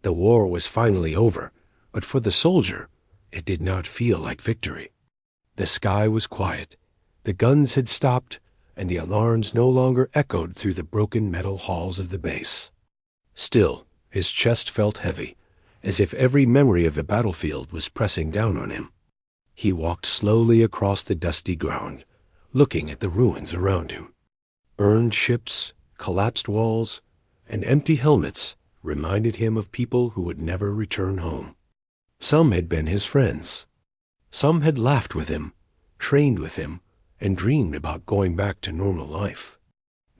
The war was finally over, but for the soldier, it did not feel like victory. The sky was quiet, the guns had stopped, and the alarms no longer echoed through the broken metal halls of the base. Still, his chest felt heavy, as if every memory of the battlefield was pressing down on him. He walked slowly across the dusty ground, looking at the ruins around him. Burned ships, collapsed walls, and empty helmets reminded him of people who would never return home. Some had been his friends. Some had laughed with him, trained with him, and dreamed about going back to normal life.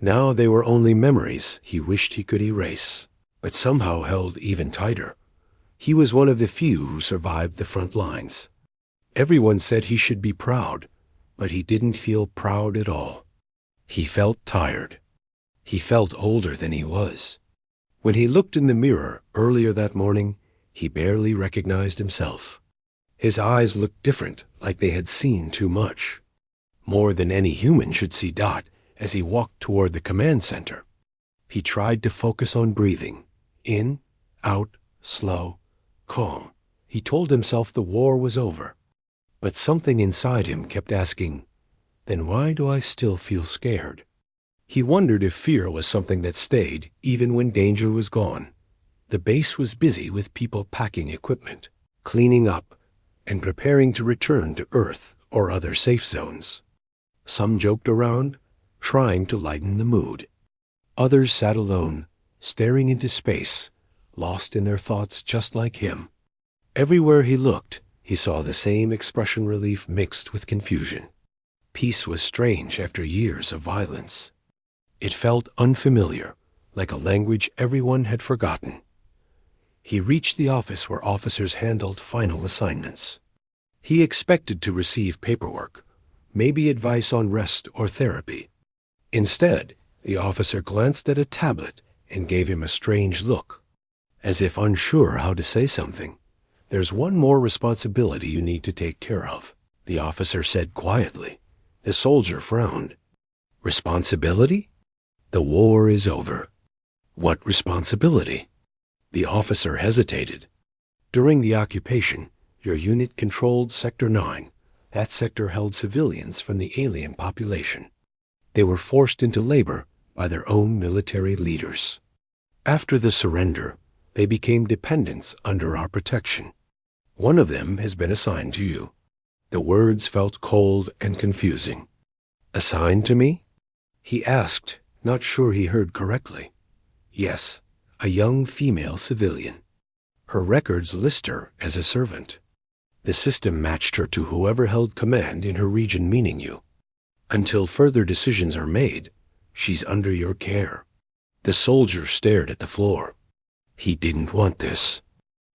Now they were only memories he wished he could erase, but somehow held even tighter. He was one of the few who survived the front lines. Everyone said he should be proud, but he didn't feel proud at all. He felt tired. He felt older than he was. When he looked in the mirror earlier that morning, he barely recognized himself. His eyes looked different, like they had seen too much. More than any human should see Dot as he walked toward the command center. He tried to focus on breathing. In, out, slow, calm. He told himself the war was over. But something inside him kept asking, then why do I still feel scared? He wondered if fear was something that stayed even when danger was gone. The base was busy with people packing equipment, cleaning up, and preparing to return to Earth or other safe zones. Some joked around, trying to lighten the mood. Others sat alone, staring into space, lost in their thoughts just like him. Everywhere he looked, he saw the same expression relief mixed with confusion. Peace was strange after years of violence. It felt unfamiliar, like a language everyone had forgotten. He reached the office where officers handled final assignments. He expected to receive paperwork, maybe advice on rest or therapy. Instead, the officer glanced at a tablet and gave him a strange look, as if unsure how to say something. There's one more responsibility you need to take care of, the officer said quietly. The soldier frowned. Responsibility? The war is over. What responsibility? The officer hesitated. During the occupation, your unit controlled Sector 9. That sector held civilians from the alien population. They were forced into labor by their own military leaders. After the surrender, they became dependents under our protection. One of them has been assigned to you. The words felt cold and confusing. Assigned to me? He asked, not sure he heard correctly. Yes, a young female civilian. Her records list her as a servant. The system matched her to whoever held command in her region, meaning you. Until further decisions are made, she's under your care. The soldier stared at the floor. He didn't want this.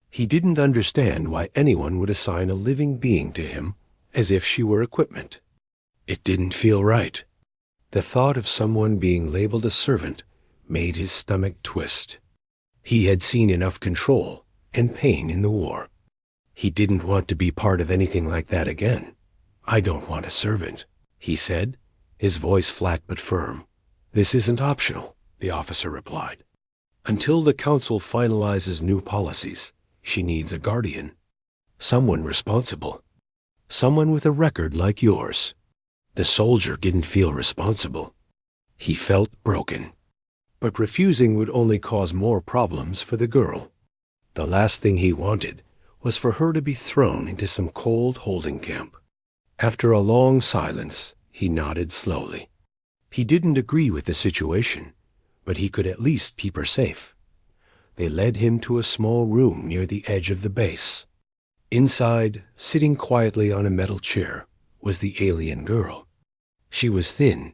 He didn't understand why anyone would assign a living being to him as if she were equipment. It didn't feel right. The thought of someone being labeled a servant made his stomach twist. He had seen enough control and pain in the war. He didn't want to be part of anything like that again. I don't want a servant, he said, his voice flat but firm. This isn't optional, the officer replied. Until the council finalizes new policies, she needs a guardian. Someone responsible. Someone with a record like yours. The soldier didn't feel responsible. He felt broken. But refusing would only cause more problems for the girl. The last thing he wanted was for her to be thrown into some cold holding camp. After a long silence, he nodded slowly. He didn't agree with the situation, but he could at least keep her safe. They led him to a small room near the edge of the base. Inside, sitting quietly on a metal chair, was the alien girl. She was thin,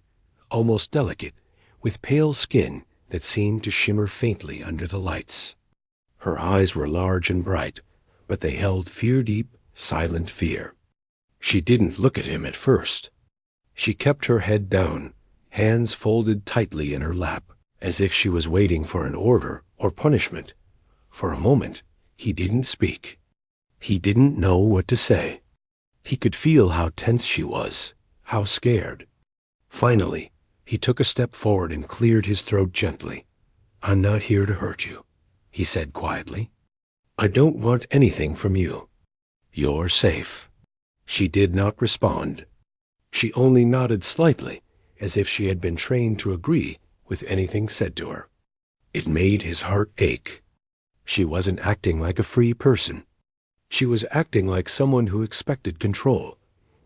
almost delicate, with pale skin that seemed to shimmer faintly under the lights. Her eyes were large and bright, but they held fear-deep, silent fear. She didn't look at him at first. She kept her head down, hands folded tightly in her lap, as if she was waiting for an order or punishment. For a moment, he didn't speak. He didn't know what to say. He could feel how tense she was, how scared. Finally, he took a step forward and cleared his throat gently. I'm not here to hurt you, he said quietly. I don't want anything from you. You're safe." She did not respond. She only nodded slightly, as if she had been trained to agree with anything said to her. It made his heart ache. She wasn't acting like a free person. She was acting like someone who expected control.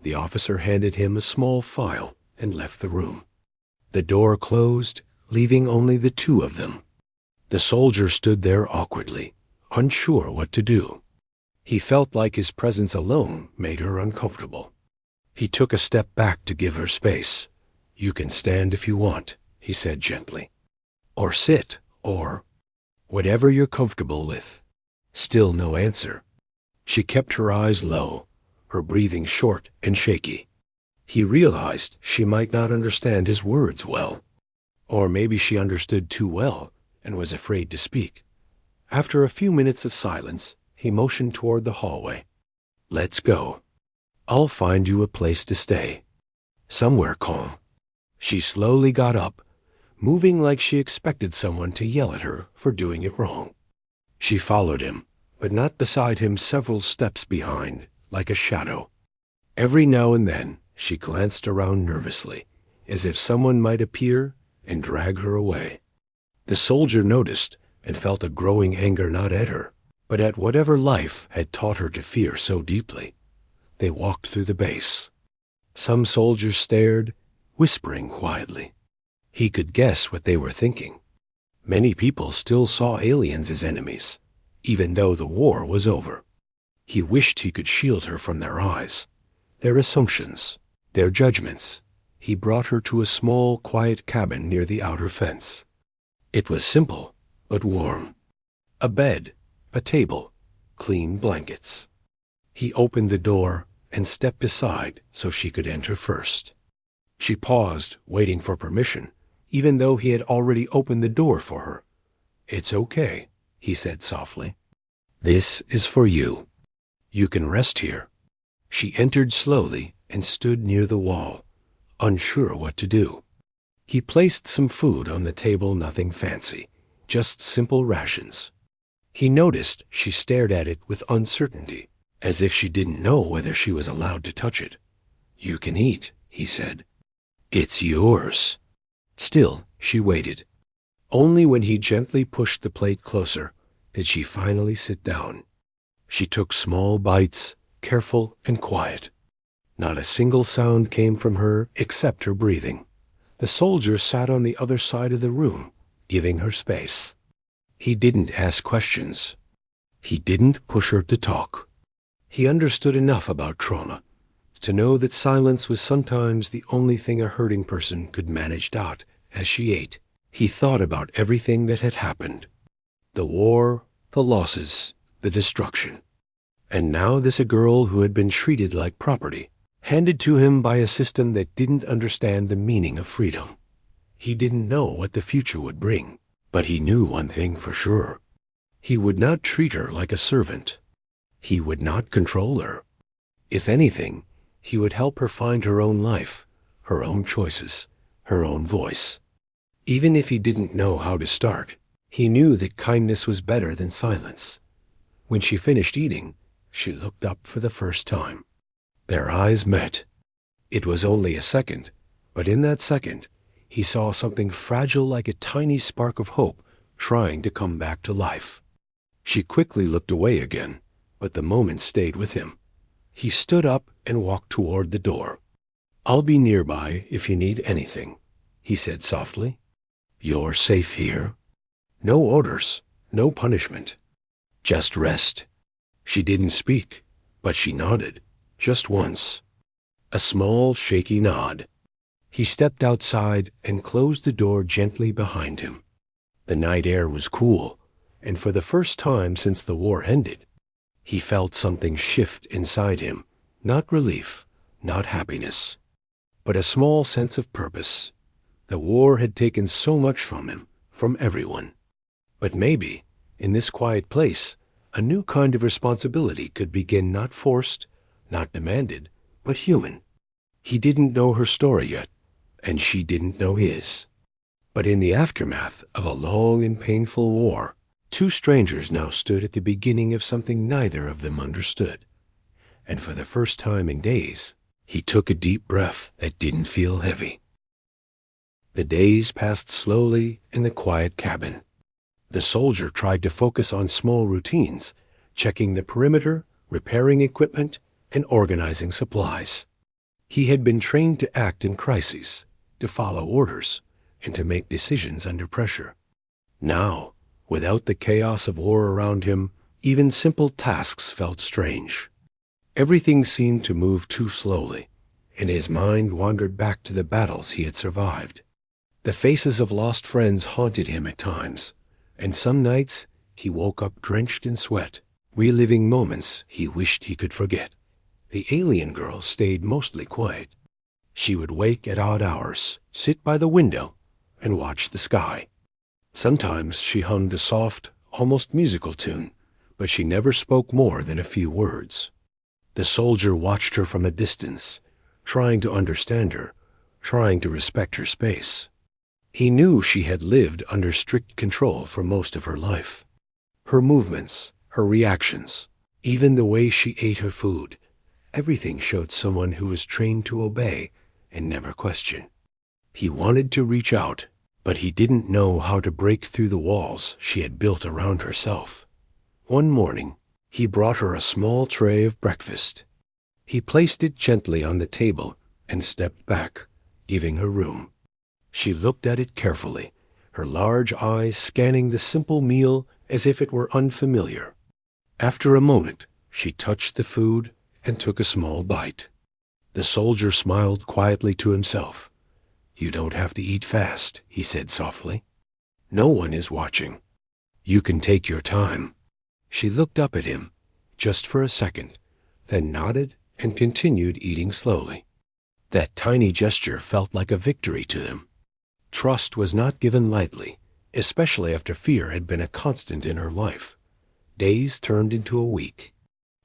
The officer handed him a small file and left the room. The door closed, leaving only the two of them. The soldier stood there awkwardly, unsure what to do. He felt like his presence alone made her uncomfortable. He took a step back to give her space. "You can stand if you want," he said gently. "Or sit, or whatever you're comfortable with." Still no answer. She kept her eyes low, her breathing short and shaky. He realized she might not understand his words well. Or maybe she understood too well and was afraid to speak. After a few minutes of silence, he motioned toward the hallway. "Let's go. I'll find you a place to stay. Somewhere calm." She slowly got up, moving like she expected someone to yell at her for doing it wrong. She followed him, but not beside him, several steps behind, like a shadow. Every now and then, she glanced around nervously, as if someone might appear and drag her away. The soldier noticed and felt a growing anger not at her, but at whatever life had taught her to fear so deeply. They walked through the base. Some soldiers stared, whispering quietly. He could guess what they were thinking. Many people still saw aliens as enemies, even though the war was over. He wished he could shield her from their eyes, their assumptions, their judgments. He brought her to a small, quiet cabin near the outer fence. It was simple, but warm. A bed, a table, clean blankets. He opened the door and stepped aside so she could enter first. She paused, waiting for permission, even though he had already opened the door for her. "It's okay," he said softly. "This is for you. You can rest here." She entered slowly and stood near the wall, unsure what to do. He placed some food on the table, nothing fancy, just simple rations. He noticed she stared at it with uncertainty, as if she didn't know whether she was allowed to touch it. "You can eat," he said. "It's yours." Still, she waited. Only when he gently pushed the plate closer did she finally sit down. She took small bites, careful and quiet. Not a single sound came from her except her breathing. The soldier sat on the other side of the room, giving her space. He didn't ask questions. He didn't push her to talk. He understood enough about trauma to know that silence was sometimes the only thing a hurting person could manage. As she ate, he thought about everything that had happened. The war, the losses, the destruction. And now this a girl who had been treated like property, handed to him by a system that didn't understand the meaning of freedom. He didn't know what the future would bring, but he knew one thing for sure. He would not treat her like a servant. He would not control her. If anything, he would help her find her own life, her own choices, her own voice. Even if he didn't know how to start, he knew that kindness was better than silence. When she finished eating, she looked up for the first time. Their eyes met. It was only a second, but in that second, he saw something fragile like a tiny spark of hope trying to come back to life. She quickly looked away again, but the moment stayed with him. He stood up and walked toward the door. "I'll be nearby if you need anything," he said softly. "You're safe here. No orders, no punishment. Just rest." She didn't speak, but she nodded, just once. A small, shaky nod. He stepped outside and closed the door gently behind him. The night air was cool, and for the first time since the war ended, he felt something shift inside him, not relief, not happiness, but a small sense of purpose. The war had taken so much from him, from everyone. But maybe, in this quiet place, a new kind of responsibility could begin, not forced, not demanded, but human. He didn't know her story yet, and she didn't know his. But in the aftermath of a long and painful war, Two strangers now stood at the beginning of something neither of them understood. And for the first time in days, he took a deep breath that didn't feel heavy. The days passed slowly in the quiet cabin. The soldier tried to focus on small routines, checking the perimeter, repairing equipment, and organizing supplies. He had been trained to act in crises, to follow orders, and to make decisions under pressure. Now, without the chaos of war around him, even simple tasks felt strange. Everything seemed to move too slowly, and his mind wandered back to the battles he had survived. The faces of lost friends haunted him at times, and some nights he woke up drenched in sweat, reliving moments he wished he could forget. The alien girl stayed mostly quiet. She would wake at odd hours, sit by the window, and watch the sky. Sometimes she hummed a soft, almost musical tune, but she never spoke more than a few words. The soldier watched her from a distance, trying to understand her, trying to respect her space. He knew she had lived under strict control for most of her life. Her movements, her reactions, even the way she ate her food, everything showed someone who was trained to obey and never question. He wanted to reach out, but he didn't know how to break through the walls she had built around herself. One morning, he brought her a small tray of breakfast. He placed it gently on the table and stepped back, giving her room. She looked at it carefully, her large eyes scanning the simple meal as if it were unfamiliar. After a moment, she touched the food and took a small bite. The soldier smiled quietly to himself. "You don't have to eat fast," he said softly. "No one is watching. You can take your time." She looked up at him, just for a second, then nodded and continued eating slowly. That tiny gesture felt like a victory to him. Trust was not given lightly, especially after fear had been a constant in her life. Days turned into a week.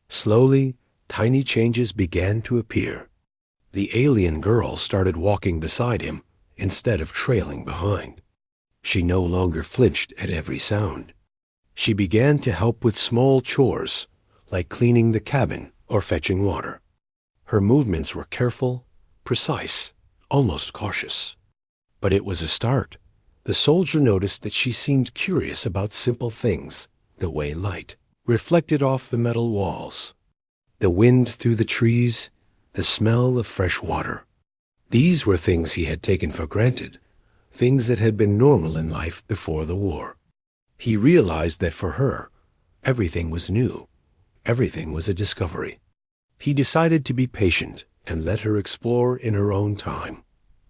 Slowly, tiny changes began to appear. The alien girl started walking beside him instead of trailing behind. She no longer flinched at every sound. She began to help with small chores, like cleaning the cabin or fetching water. Her movements were careful, precise, almost cautious. But it was a start. The soldier noticed that she seemed curious about simple things, the way light reflected off the metal walls, the wind through the trees, the smell of fresh water. These were things he had taken for granted, things that had been normal in life before the war. He realized that for her, everything was new. Everything was a discovery. He decided to be patient and let her explore in her own time.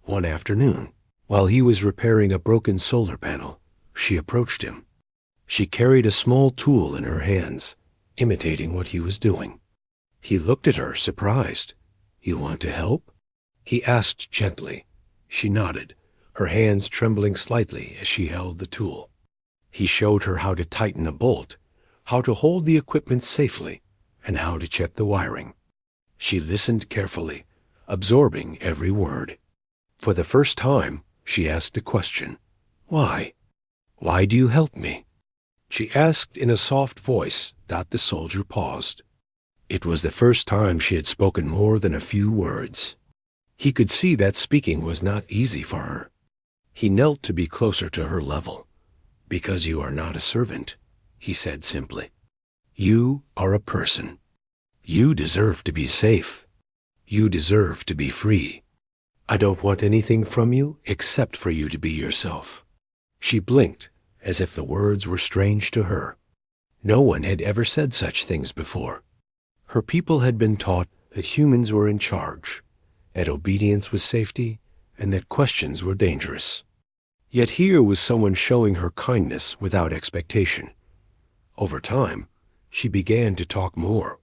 One afternoon, while he was repairing a broken solar panel, she approached him. She carried a small tool in her hands, imitating what he was doing. He looked at her, surprised. "You want to help?" he asked gently. She nodded, her hands trembling slightly as she held the tool. He showed her how to tighten a bolt, how to hold the equipment safely, and how to check the wiring. She listened carefully, absorbing every word. For the first time, she asked a question. "Why? Why do you help me?" She asked in a soft voice that the soldier paused. It was the first time she had spoken more than a few words. He could see that speaking was not easy for her. He knelt to be closer to her level. "Because you are not a servant," he said simply. "You are a person. You deserve to be safe. You deserve to be free. I don't want anything from you except for you to be yourself." She blinked, as if the words were strange to her. No one had ever said such things before. Her people had been taught that humans were in charge, that obedience was safety, and that questions were dangerous. Yet here was someone showing her kindness without expectation. Over time, she began to talk more.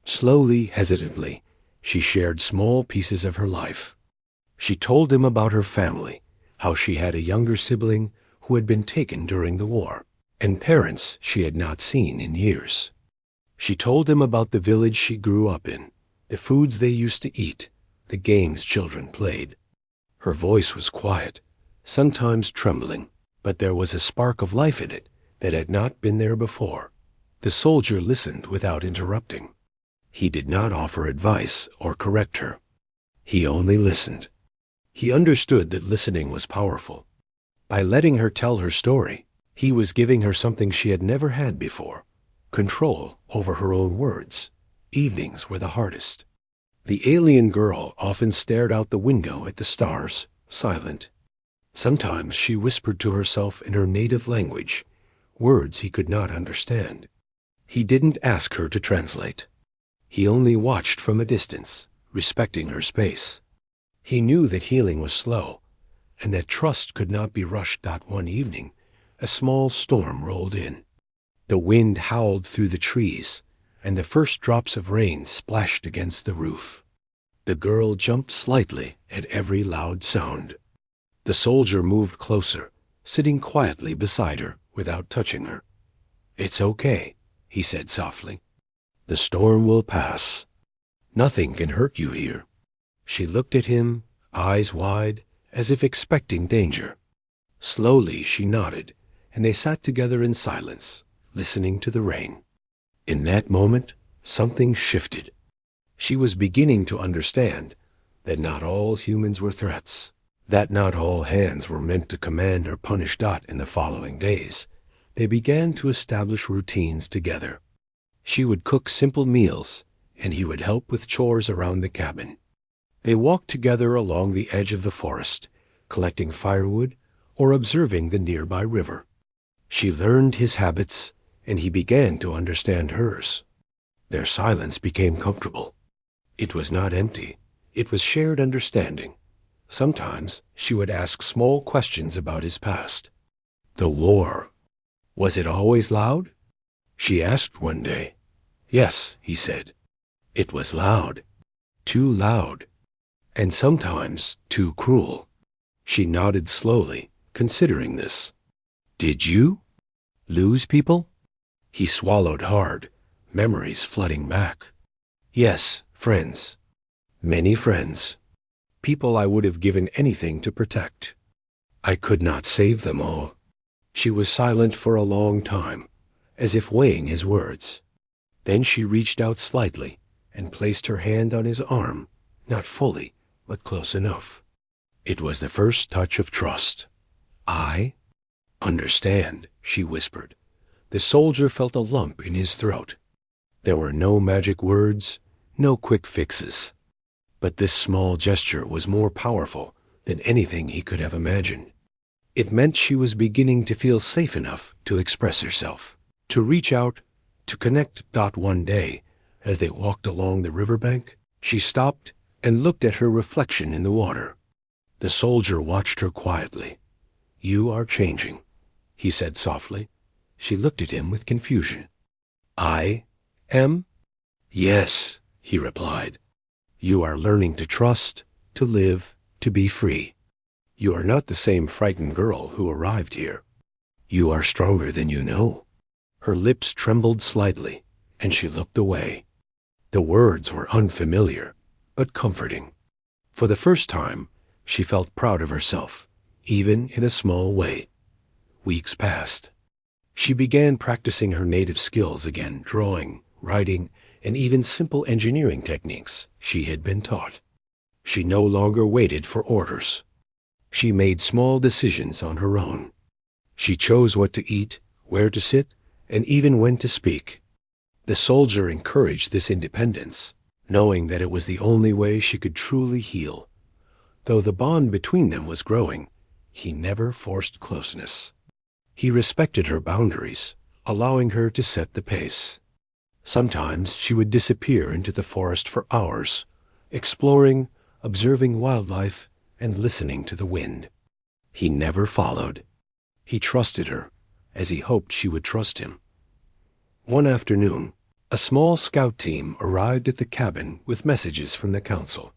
Slowly, hesitantly, she shared small pieces of her life. She told him about her family, how she had a younger sibling who had been taken during the war, and parents she had not seen in years. She told him about the village she grew up in, the foods they used to eat, the games children played. Her voice was quiet, sometimes trembling, but there was a spark of life in it that had not been there before. The soldier listened without interrupting. He did not offer advice or correct her. He only listened. He understood that listening was powerful. By letting her tell her story, he was giving her something she had never had before: control over her own words. Evenings were the hardest. The alien girl often stared out the window at the stars, silent. Sometimes she whispered to herself in her native language, words he could not understand. He didn't ask her to translate. He only watched from a distance, respecting her space. He knew that healing was slow, and that trust could not be rushed. That one evening, a small storm rolled in. The wind howled through the trees, and the first drops of rain splashed against the roof. The girl jumped slightly at every loud sound. The soldier moved closer, sitting quietly beside her without touching her. "It's okay," he said softly. "The storm will pass. Nothing can hurt you here." She looked at him, eyes wide, as if expecting danger. Slowly she nodded, and they sat together in silence, listening to the rain. In that moment, something shifted. She was beginning to understand that not all humans were threats, that not all hands were meant to command or punish. In the following days, they began to establish routines together. She would cook simple meals, and he would help with chores around the cabin. They walked together along the edge of the forest, collecting firewood or observing the nearby river. She learned his habits, and he began to understand hers. Their silence became comfortable. It was not empty. It was shared understanding. Sometimes she would ask small questions about his past. The war. Was it always loud? She asked one day. Yes, he said. It was loud. Too loud. And sometimes too cruel. She nodded slowly, considering this. Did you lose people? He swallowed hard, memories flooding back. Yes, friends. Many friends. People I would have given anything to protect. I could not save them all. She was silent for a long time, as if weighing his words. Then she reached out slightly and placed her hand on his arm, not fully, but close enough. It was the first touch of trust. I understand, she whispered. The soldier felt a lump in his throat. There were no magic words, no quick fixes. But this small gesture was more powerful than anything he could have imagined. It meant she was beginning to feel safe enough to express herself, to reach out, to connect. One day, as they walked along the riverbank, she stopped and looked at her reflection in the water. The soldier watched her quietly. You are changing, he said softly. She looked at him with confusion. I am? Yes, he replied. You are learning to trust, to live, to be free. You are not the same frightened girl who arrived here. You are stronger than you know. Her lips trembled slightly, and she looked away. The words were unfamiliar, but comforting. For the first time, she felt proud of herself, even in a small way. Weeks passed. She began practicing her native skills again, drawing, writing, and even simple engineering techniques she had been taught. She no longer waited for orders. She made small decisions on her own. She chose what to eat, where to sit, and even when to speak. The soldier encouraged this independence, knowing that it was the only way she could truly heal. Though the bond between them was growing, he never forced closeness. He respected her boundaries, allowing her to set the pace. Sometimes she would disappear into the forest for hours, exploring, observing wildlife, and listening to the wind. He never followed. He trusted her, as he hoped she would trust him. One afternoon, a small scout team arrived at the cabin with messages from the council.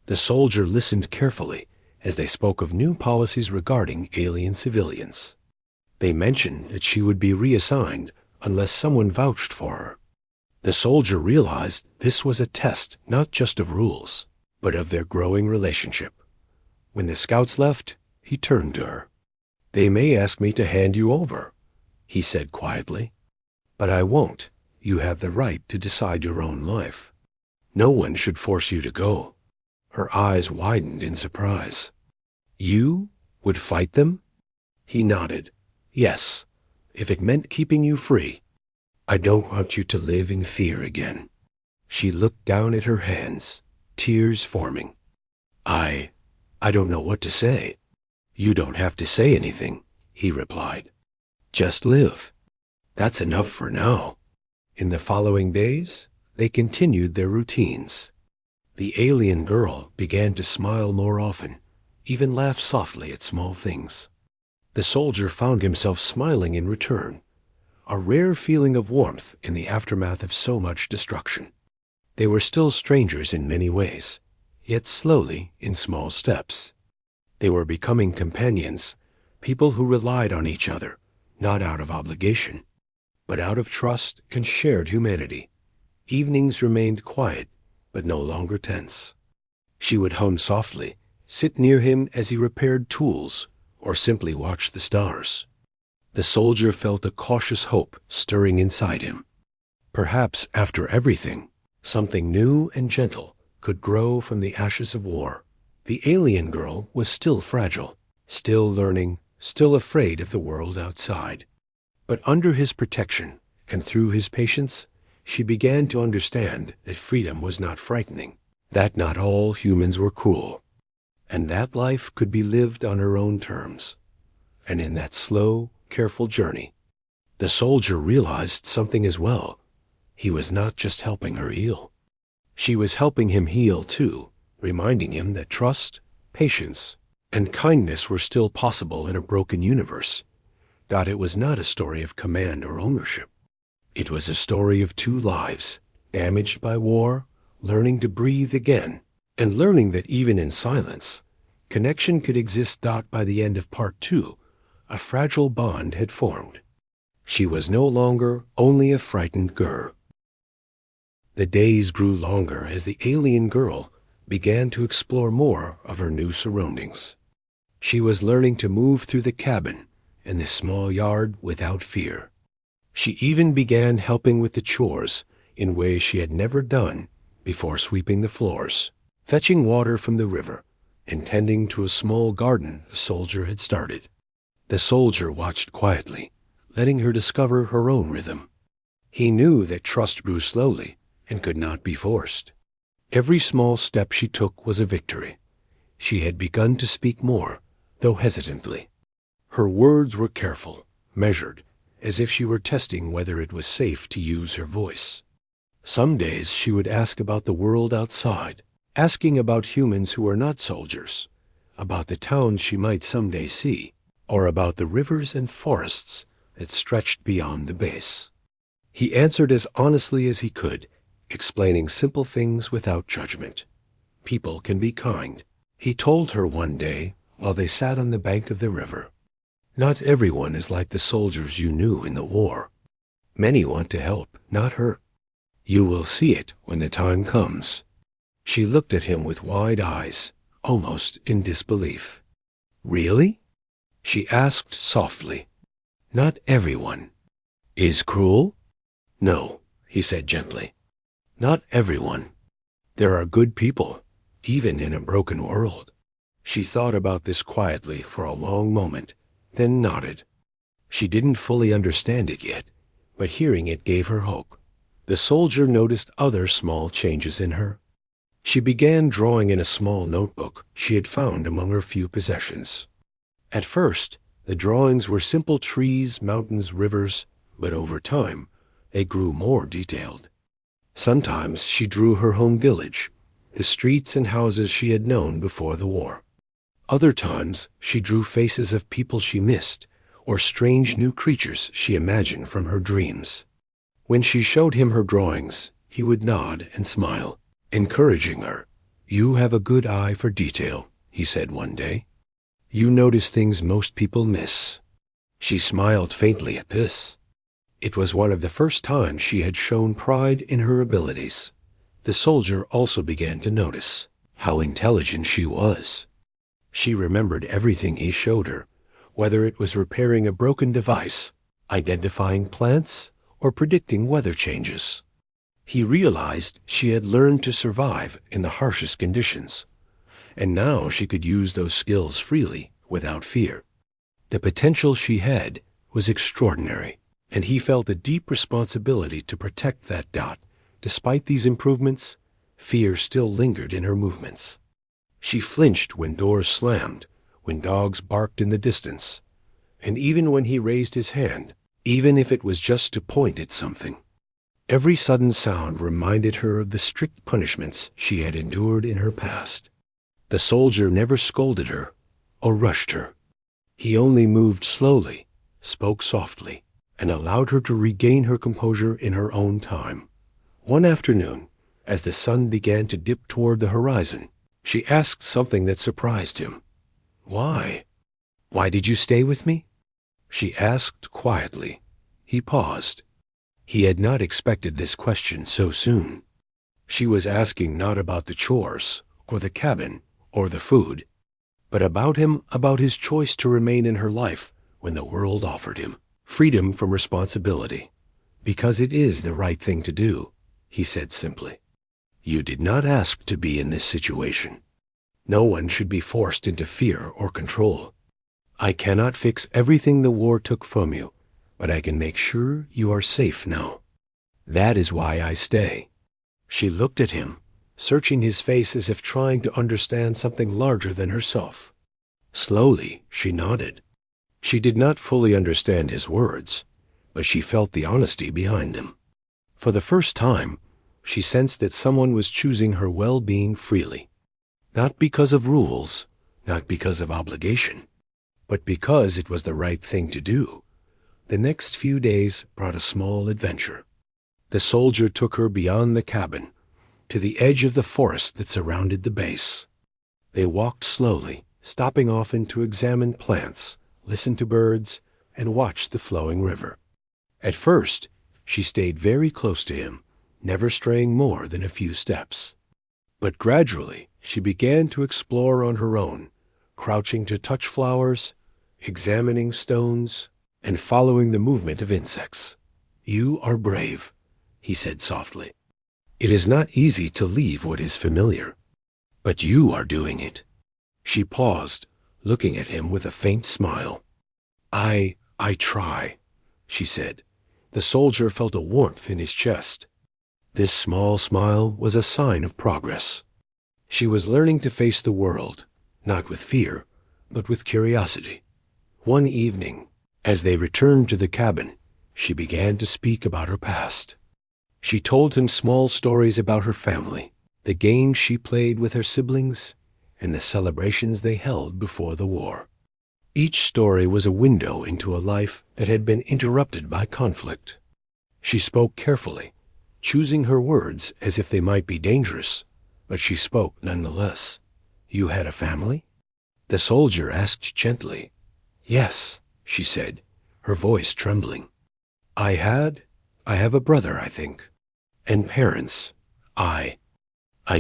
The soldier listened carefully as they spoke of new policies regarding alien civilians. They mentioned that she would be reassigned unless someone vouched for her. The soldier realized this was a test not just of rules, but of their growing relationship. When the scouts left, he turned to her. They may ask me to hand you over. he said quietly. But I won't. You have the right to decide your own life. No one should force you to go. Her eyes widened in surprise. You would fight them? He nodded. Yes, if it meant keeping you free. I don't want you to live in fear again. She looked down at her hands, tears forming. I don't know what to say. You don't have to say anything, he replied. Just live. That's enough for now. In the following days, they continued their routines. The alien girl began to smile more often, even laugh softly at small things. The soldier found himself smiling in return, a rare feeling of warmth in the aftermath of so much destruction. They were still strangers in many ways, yet slowly, in small steps. They were becoming companions, people who relied on each other, not out of obligation, but out of trust and shared humanity. Evenings remained quiet, but no longer tense. She would hum softly, sit near him as he repaired tools, or simply watch the stars. The soldier felt a cautious hope stirring inside him. Perhaps after everything, something new and gentle could grow from the ashes of war. The alien girl was still fragile, still learning, still afraid of the world outside. But under his protection and through his patience, she began to understand that freedom was not frightening, that not all humans were cruel, and that life could be lived on her own terms. And in that slow, careful journey, the soldier realized something as well. He was not just helping her heal. She was helping him heal too, reminding him that trust, patience, and kindness were still possible in a broken universe. That it was not a story of command or ownership. It was a story of two lives, damaged by war, learning to breathe again, and learning that even in silence, connection could exist. By the end of part 2, a fragile bond had formed. She was no longer only a frightened girl. The days grew longer as the alien girl began to explore more of her new surroundings. She was learning to move through the cabin and the small yard without fear. She even began helping with the chores in ways she had never done before, sweeping the floors, fetching water from the river, and tending to a small garden the soldier had started. The soldier watched quietly, letting her discover her own rhythm. He knew that trust grew slowly and could not be forced. Every small step she took was a victory. She had begun to speak more, though hesitantly. Her words were careful, measured, as if she were testing whether it was safe to use her voice. Some days she would ask about the world outside, asking about humans who were not soldiers, about the towns she might someday see, or about the rivers and forests that stretched beyond the base. He answered as honestly as he could, explaining simple things without judgment. People can be kind, he told her one day while they sat on the bank of the river. Not everyone is like the soldiers you knew in the war. Many want to help, not hurt. You will see it when the time comes. She looked at him with wide eyes, almost in disbelief. Really? She asked softly. Not everyone is cruel? No, he said gently. Not everyone. There are good people, even in a broken world. She thought about this quietly for a long moment, then nodded. She didn't fully understand it yet, but hearing it gave her hope. The soldier noticed other small changes in her. She began drawing in a small notebook she had found among her few possessions. At first, the drawings were simple trees, mountains, rivers, but over time, they grew more detailed. Sometimes she drew her home village, the streets and houses she had known before the war. Other times, she drew faces of people she missed, or strange new creatures she imagined from her dreams. When she showed him her drawings, he would nod and smile, encouraging her. You have a good eye for detail, he said one day. You notice things most people miss. She smiled faintly at this. It was one of the first times she had shown pride in her abilities. The soldier also began to notice how intelligent she was. She remembered everything he showed her, whether it was repairing a broken device, identifying plants, or predicting weather changes. He realized she had learned to survive in the harshest conditions, and now she could use those skills freely without fear. The potential she had was extraordinary, and he felt a deep responsibility to protect that dot. Despite these improvements, fear still lingered in her movements. She flinched when doors slammed, when dogs barked in the distance, and even when he raised his hand, even if it was just to point at something. Every sudden sound reminded her of the strict punishments she had endured in her past. The soldier never scolded her or rushed her. He only moved slowly, spoke softly, and allowed her to regain her composure in her own time. One afternoon, as the sun began to dip toward the horizon, she asked something that surprised him. "Why? Why did you stay with me?" She asked quietly. He paused. He had not expected this question so soon. She was asking not about the chores, or the cabin, or the food, but about him, about his choice to remain in her life when the world offered him freedom from responsibility. "Because it is the right thing to do," he said simply. "You did not ask to be in this situation. No one should be forced into fear or control. I cannot fix everything the war took from you, but I can make sure you are safe now. That is why I stay." She looked at him, searching his face as if trying to understand something larger than herself. Slowly, she nodded. She did not fully understand his words, but she felt the honesty behind them. For the first time, she sensed that someone was choosing her well-being freely. Not because of rules, not because of obligation, but because it was the right thing to do. The next few days brought a small adventure. The soldier took her beyond the cabin, to the edge of the forest that surrounded the base. They walked slowly, stopping often to examine plants, listen to birds, and watch the flowing river. At first, she stayed very close to him, never straying more than a few steps. But gradually, she began to explore on her own, crouching to touch flowers, examining stones, and following the movement of insects. "You are brave," he said softly. "It is not easy to leave what is familiar, but you are doing it." She paused, looking at him with a faint smile. I try," she said. The soldier felt a warmth in his chest. This small smile was a sign of progress. She was learning to face the world, not with fear, but with curiosity. One evening, as they returned to the cabin, she began to speak about her past. She told him small stories about her family, the games she played with her siblings, and the celebrations they held before the war. Each story was a window into a life that had been interrupted by conflict. She spoke carefully, choosing her words as if they might be dangerous, but she spoke nonetheless. "You had a family?" The soldier asked gently. "Yes," she said, her voice trembling. I have a brother, I think, and parents. I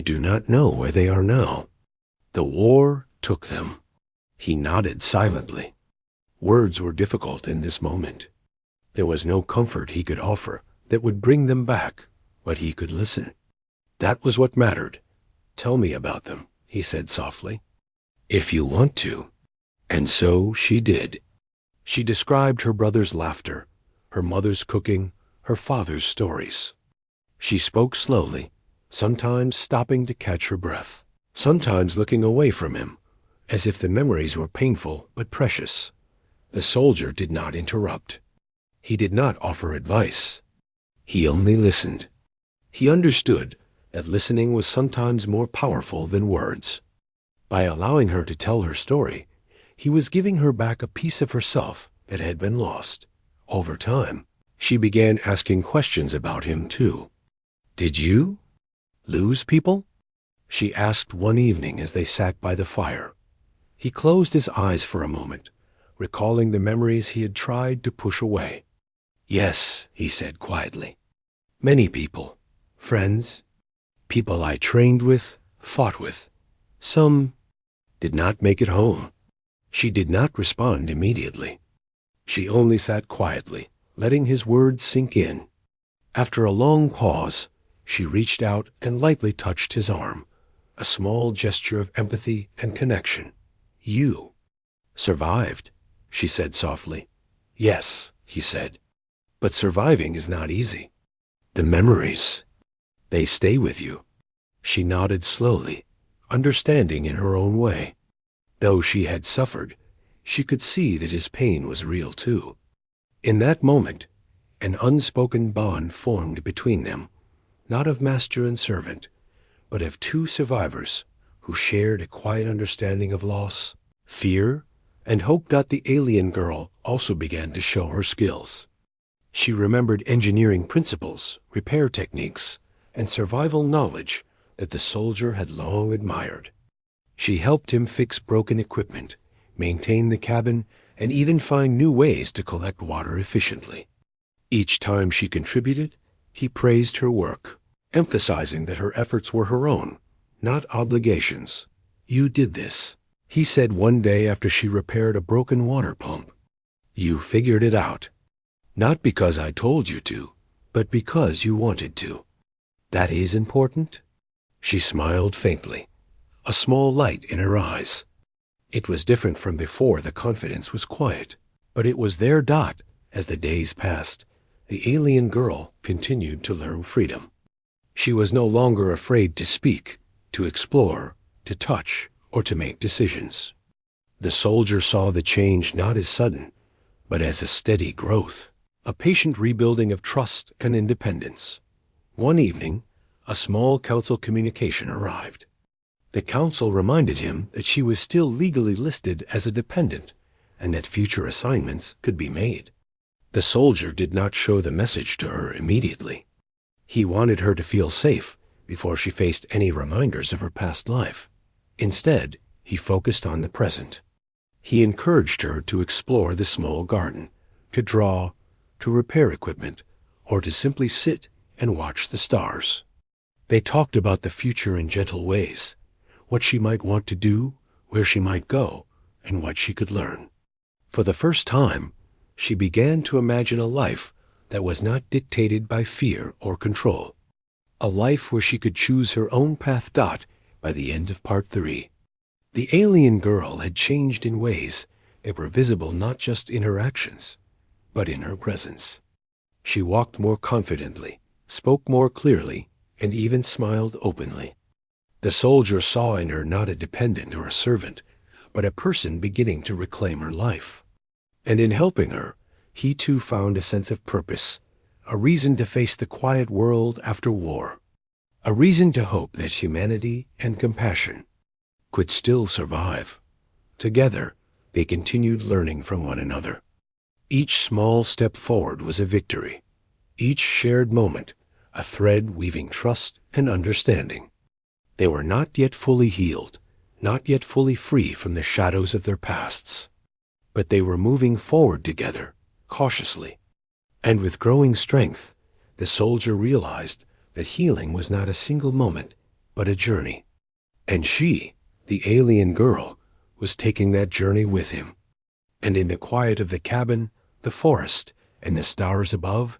do not know where they are now. The war took them." He nodded silently. Words were difficult in this moment. There was no comfort he could offer that would bring them back, but he could listen. That was what mattered. "Tell me about them," he said softly. "If you want to." And so she did. She described her brother's laughter, her mother's cooking, her father's stories. She spoke slowly, sometimes stopping to catch her breath, sometimes looking away from him, as if the memories were painful but precious. The soldier did not interrupt. He did not offer advice. He only listened. He understood that listening was sometimes more powerful than words. By allowing her to tell her story, he was giving her back a piece of herself that had been lost. Over time, she began asking questions about him, too. "Did you lose people?" she asked one evening as they sat by the fire. He closed his eyes for a moment, recalling the memories he had tried to push away. "Yes," he said quietly. "Many people, friends, people I trained with, fought with. Some did not make it home." She did not respond immediately. She only sat quietly, letting his words sink in. After a long pause, she reached out and lightly touched his arm, a small gesture of empathy and connection. "You survived," she said softly. "Yes," he said. "But surviving is not easy. The memories, they stay with you." She nodded slowly, understanding in her own way. Though she had suffered, she could see that his pain was real too. In that moment, an unspoken bond formed between them, not of master and servant, but of two survivors who shared a quiet understanding of loss, fear, and hope. The alien girl also began to show her skills. She remembered engineering principles, repair techniques, and survival knowledge that the soldier had long admired. She helped him fix broken equipment, maintain the cabin, and even find new ways to collect water efficiently. Each time she contributed, he praised her work, emphasizing that her efforts were her own, not obligations. "You did this," he said one day after she repaired a broken water pump. "You figured it out. Not because I told you to, but because you wanted to. That is important?" She smiled faintly, a small light in her eyes. It was different from before. The confidence was quiet, but it was there. As the days passed, the alien girl continued to learn freedom. She was no longer afraid to speak, to explore, to touch, or to make decisions. The soldier saw the change not as sudden, but as a steady growth, a patient rebuilding of trust and independence. One evening, a small council communication arrived. The council reminded him that she was still legally listed as a dependent and that future assignments could be made. The soldier did not show the message to her immediately. He wanted her to feel safe before she faced any reminders of her past life. Instead, he focused on the present. He encouraged her to explore the small garden, to draw, to repair equipment, or to simply sit and watch the stars. They talked about the future in gentle ways, what she might want to do, where she might go, and what she could learn. For the first time, she began to imagine a life that was not dictated by fear or control. A life where she could choose her own path. By the end of Part 3, the alien girl had changed in ways that were visible not just in her actions, but in her presence. She walked more confidently, spoke more clearly, and even smiled openly. The soldier saw in her not a dependent or a servant, but a person beginning to reclaim her life. And in helping her, he too found a sense of purpose, a reason to face the quiet world after war, a reason to hope that humanity and compassion could still survive. Together, they continued learning from one another. Each small step forward was a victory, each shared moment a thread weaving trust and understanding. They were not yet fully healed, not yet fully free from the shadows of their pasts, but they were moving forward together, cautiously. And with growing strength, the soldier realized that healing was not a single moment, but a journey. And she, the alien girl, was taking that journey with him. And in the quiet of the cabin, the forest, and the stars above,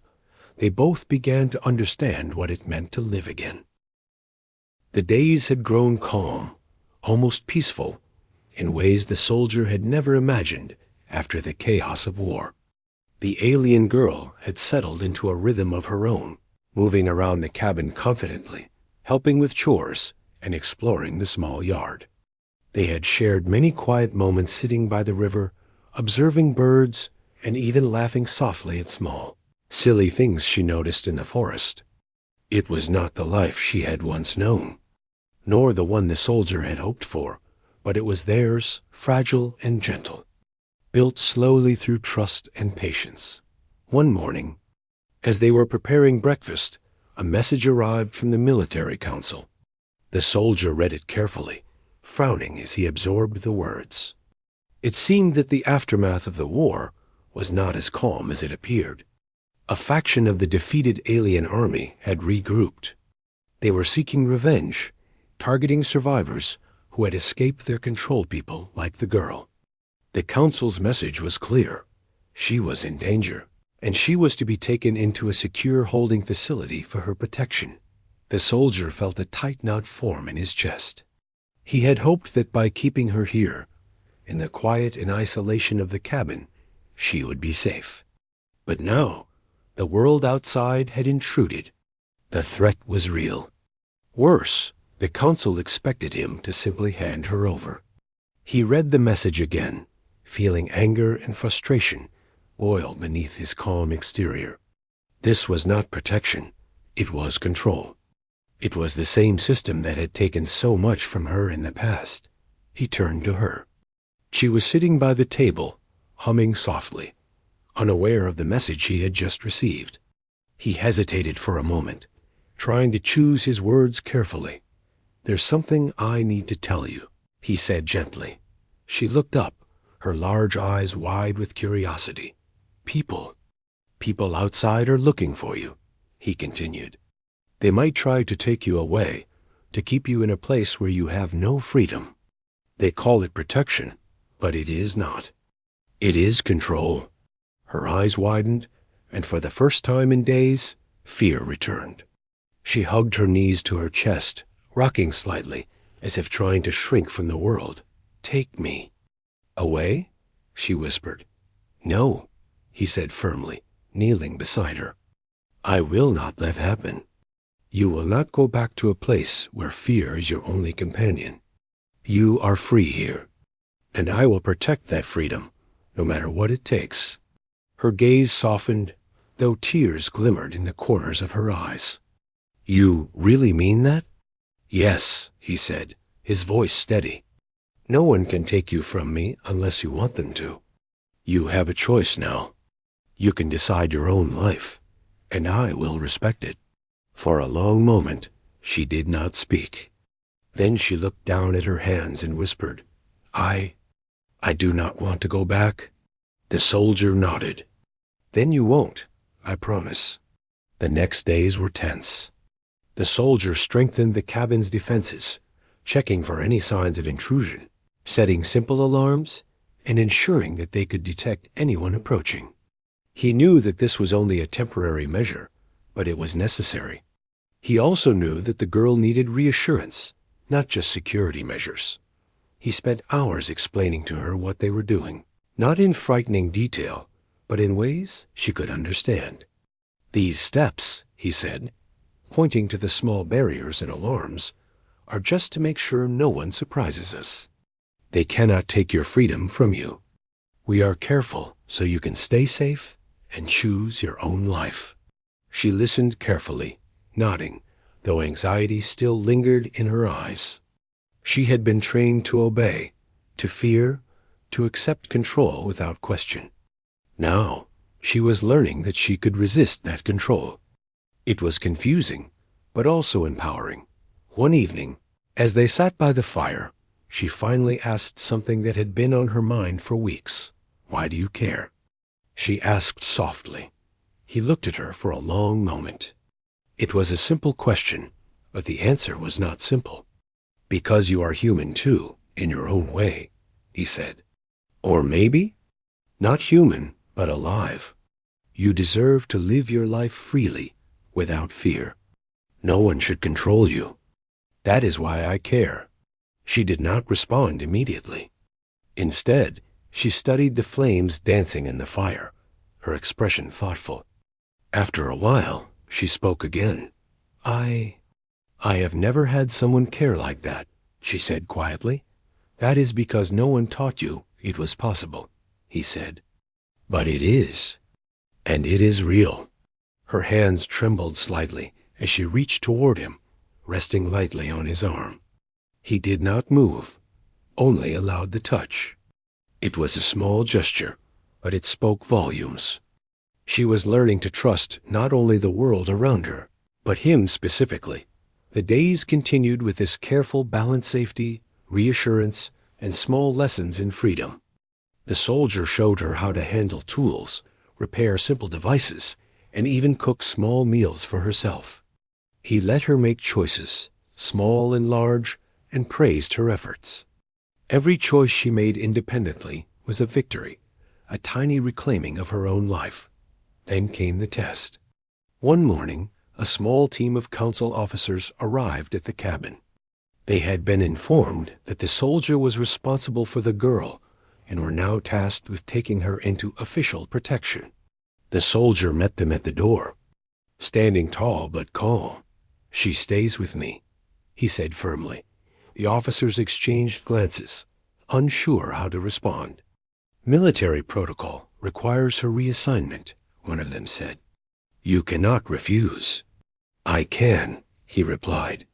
they both began to understand what it meant to live again. The days had grown calm, almost peaceful, in ways the soldier had never imagined after the chaos of war. The alien girl had settled into a rhythm of her own, moving around the cabin confidently, helping with chores, and exploring the small yard. They had shared many quiet moments sitting by the river, observing birds, and even laughing softly at small, silly things she noticed in the forest. It was not the life she had once known, nor the one the soldier had hoped for, but it was theirs, fragile and gentle, built slowly through trust and patience. One morning, as they were preparing breakfast, a message arrived from the military council. The soldier read it carefully, frowning as he absorbed the words. It seemed that the aftermath of the war was not as calm as it appeared. A faction of the defeated alien army had regrouped. They were seeking revenge, targeting survivors who had escaped their control people like the girl. The council's message was clear. She was in danger, and she was to be taken into a secure holding facility for her protection. The soldier felt a tight knot form in his chest. He had hoped that by keeping her here, in the quiet and isolation of the cabin, she would be safe. But now, the world outside had intruded. The threat was real. Worse, the council expected him to simply hand her over. He read the message again, feeling anger and frustration boil beneath his calm exterior. This was not protection, it was control. It was the same system that had taken so much from her in the past. He turned to her. She was sitting by the table, humming softly, unaware of the message he had just received. He hesitated for a moment, trying to choose his words carefully. "There's something I need to tell you," he said gently. She looked up, her large eyes wide with curiosity. People outside are looking for you," he continued. "They might try to take you away, to keep you in a place where you have no freedom. They call it protection, but it is not. It is control." Her eyes widened, and for the first time in days, fear returned. She hugged her knees to her chest, rocking slightly, as if trying to shrink from the world. "Take me." "Away?" she whispered. "No," he said firmly, kneeling beside her. "I will not let happen. You will not go back to a place where fear is your only companion. You are free here, and I will protect that freedom, no matter what it takes." Her gaze softened, though tears glimmered in the corners of her eyes. "You really mean that?" "Yes," he said, his voice steady. "No one can take you from me unless you want them to. You have a choice now. You can decide your own life, and I will respect it." For a long moment, she did not speak. Then she looked down at her hands and whispered, I do not want to go back." The soldier nodded. "Then you won't, I promise." The next days were tense. The soldier strengthened the cabin's defenses, checking for any signs of intrusion, setting simple alarms, and ensuring that they could detect anyone approaching. He knew that this was only a temporary measure, but it was necessary. He also knew that the girl needed reassurance, not just security measures. He spent hours explaining to her what they were doing, not in frightening detail, but in ways she could understand. "These steps," he said, pointing to the small barriers and alarms, "are just to make sure no one surprises us. They cannot take your freedom from you. We are careful so you can stay safe and choose your own life." She listened carefully, nodding, though anxiety still lingered in her eyes. She had been trained to obey, to fear, to accept control without question. Now, she was learning that she could resist that control. It was confusing, but also empowering. One evening, as they sat by the fire, she finally asked something that had been on her mind for weeks. "Why do you care?" She asked softly. He looked at her for a long moment. It was a simple question, but the answer was not simple. "Because you are human too, in your own way," he said. "Or maybe, not human, but alive. You deserve to live your life freely, without fear. No one should control you. That is why I care." She did not respond immediately. Instead, she studied the flames dancing in the fire, her expression thoughtful. After a while, she spoke again. I have never had someone care like that," she said quietly. "That is because no one taught you it was possible," he said. "But it is. And it is real." Her hands trembled slightly as she reached toward him, resting lightly on his arm. He did not move, only allowed the touch. It was a small gesture, but it spoke volumes. She was learning to trust not only the world around her, but him specifically. The days continued with this careful balanced safety, reassurance, and small lessons in freedom. The soldier showed her how to handle tools, repair simple devices, and even cook small meals for herself. He let her make choices, small and large, and praised her efforts. Every choice she made independently was a victory, a tiny reclaiming of her own life. Then came the test. One morning, a small team of council officers arrived at the cabin. They had been informed that the soldier was responsible for the girl and were now tasked with taking her into official protection. The soldier met them at the door, standing tall but calm. "She stays with me," he said firmly. The officers exchanged glances, unsure how to respond. "Military protocol requires her reassignment," one of them said. "You cannot refuse." "I can," he replied.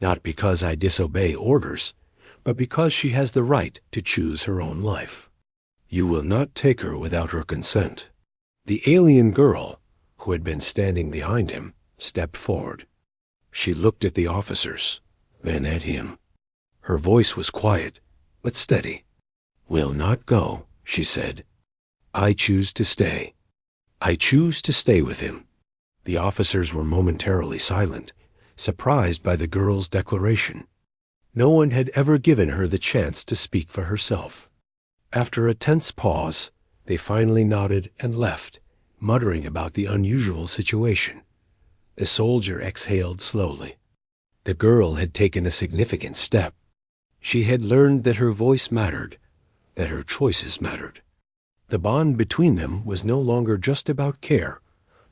"Not because I disobey orders, but because she has the right to choose her own life. You will not take her without her consent." The alien girl, who had been standing behind him, stepped forward. She looked at the officers, then at him. Her voice was quiet, but steady. "Will not go," she said. "I choose to stay. I choose to stay with him." The officers were momentarily silent, surprised by the girl's declaration. No one had ever given her the chance to speak for herself. After a tense pause, they finally nodded and left, muttering about the unusual situation. The soldier exhaled slowly. The girl had taken a significant step. She had learned that her voice mattered, that her choices mattered. The bond between them was no longer just about care.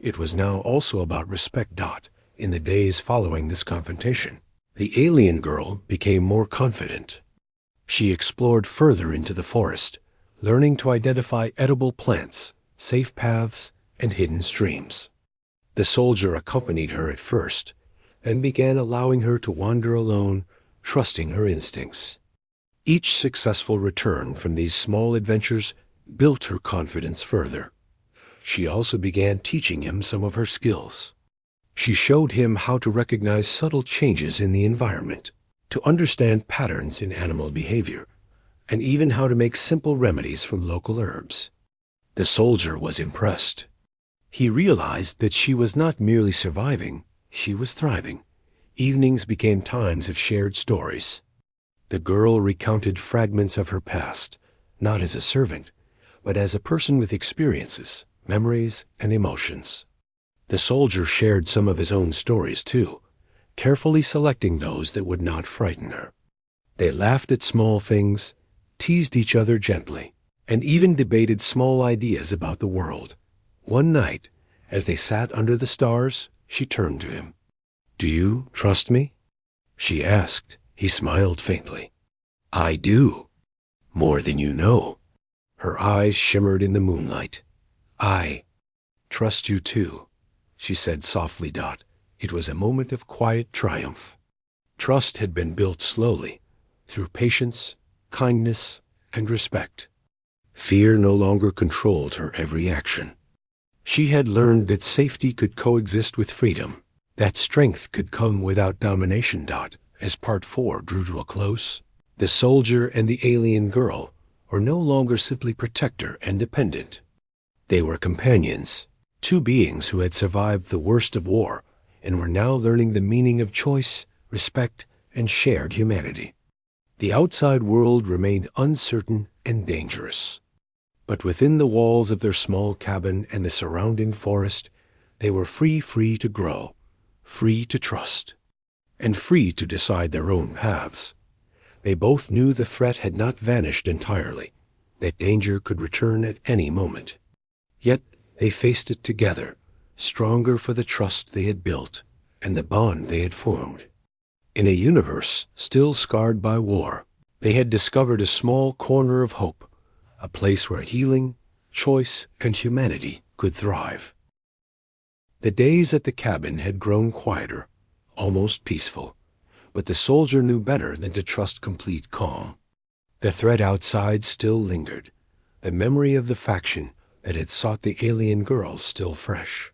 It was now also about respect. In the days following this confrontation, the alien girl became more confident. She explored further into the forest, learning to identify edible plants, safe paths, and hidden streams. The soldier accompanied her at first, then began allowing her to wander alone, trusting her instincts. Each successful return from these small adventures built her confidence further. She also began teaching him some of her skills. She showed him how to recognize subtle changes in the environment, to understand patterns in animal behavior, and even how to make simple remedies from local herbs. The soldier was impressed. He realized that she was not merely surviving, she was thriving. Evenings became times of shared stories. The girl recounted fragments of her past, not as a servant, but as a person with experiences, memories, and emotions. The soldier shared some of his own stories too, carefully selecting those that would not frighten her. They laughed at small things, teased each other gently, and even debated small ideas about the world. One night, as they sat under the stars, she turned to him. "Do you trust me?" she asked. He smiled faintly. "I do. More than you know." Her eyes shimmered in the moonlight. "I trust you too," she said softly. It was a moment of quiet triumph. Trust had been built slowly, through patience, kindness, and respect. Fear no longer controlled her every action. She had learned that safety could coexist with freedom, that strength could come without domination. As Part 4 drew to a close, the soldier and the alien girl were no longer simply protector and dependent. They were companions, two beings who had survived the worst of war and were now learning the meaning of choice, respect, and shared humanity. The outside world remained uncertain and dangerous. But within the walls of their small cabin and the surrounding forest, they were free to grow, free to trust, and free to decide their own paths. They both knew the threat had not vanished entirely, that danger could return at any moment. Yet they faced it together, stronger for the trust they had built and the bond they had formed. In a universe still scarred by war, they had discovered a small corner of hope, a place where healing, choice, and humanity could thrive. The days at the cabin had grown quieter, almost peaceful, but the soldier knew better than to trust complete calm. The threat outside still lingered, the memory of the faction that had sought the alien girls still fresh.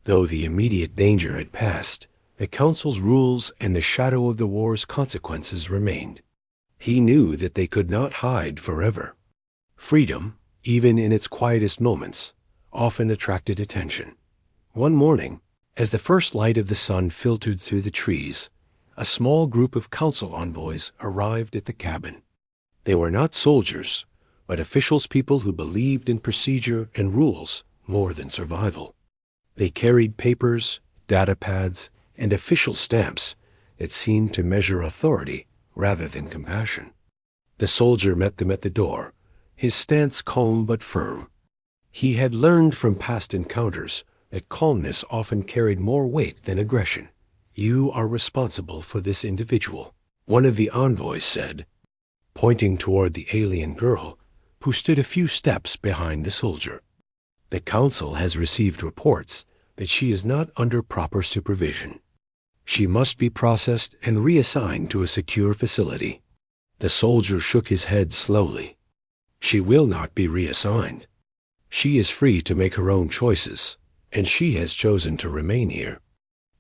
Though the immediate danger had passed, the Council's rules and the shadow of the war's consequences remained. He knew that they could not hide forever. Freedom, even in its quietest moments, often attracted attention. One morning, as the first light of the sun filtered through the trees, a small group of council envoys arrived at the cabin. They were not soldiers, but officials, people who believed in procedure and rules more than survival. They carried papers, data pads, and official stamps that seemed to measure authority rather than compassion. The soldier met them at the door, his stance calm but firm. He had learned from past encounters that calmness often carried more weight than aggression. "You are responsible for this individual," one of the envoys said, pointing toward the alien girl who stood a few steps behind the soldier. "The council has received reports that she is not under proper supervision. She must be processed and reassigned to a secure facility." The soldier shook his head slowly. "She will not be reassigned. She is free to make her own choices, and she has chosen to remain here.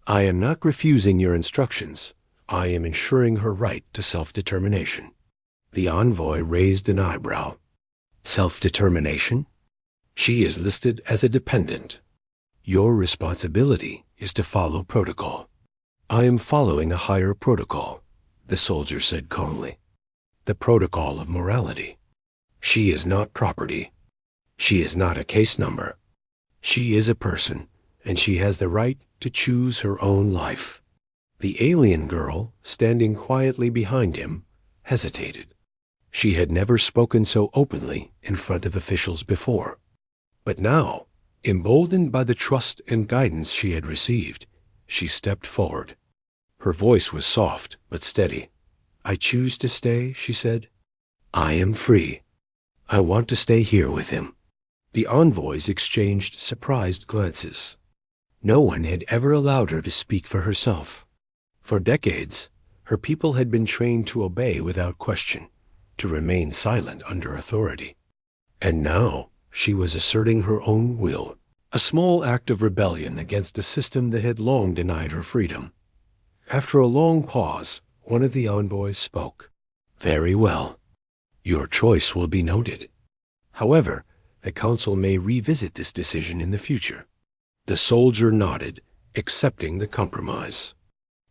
I am not refusing your instructions. I am ensuring her right to self-determination." The envoy raised an eyebrow. "Self-determination? She is listed as a dependent. Your responsibility is to follow protocol." "I am following a higher protocol," the soldier said calmly. "The protocol of morality. She is not property. She is not a case number. She is a person, and she has the right to choose her own life." The alien girl, standing quietly behind him, hesitated. She had never spoken so openly in front of officials before. But now, emboldened by the trust and guidance she had received, she stepped forward. Her voice was soft but steady. "I choose to stay," she said. "I am free. I want to stay here with him." The envoys exchanged surprised glances. No one had ever allowed her to speak for herself. For decades, her people had been trained to obey without question, to remain silent under authority. And now she was asserting her own will, a small act of rebellion against a system that had long denied her freedom. After a long pause, one of the envoys spoke. "Very well. Your choice will be noted. However, the council may revisit this decision in the future." The soldier nodded, accepting the compromise.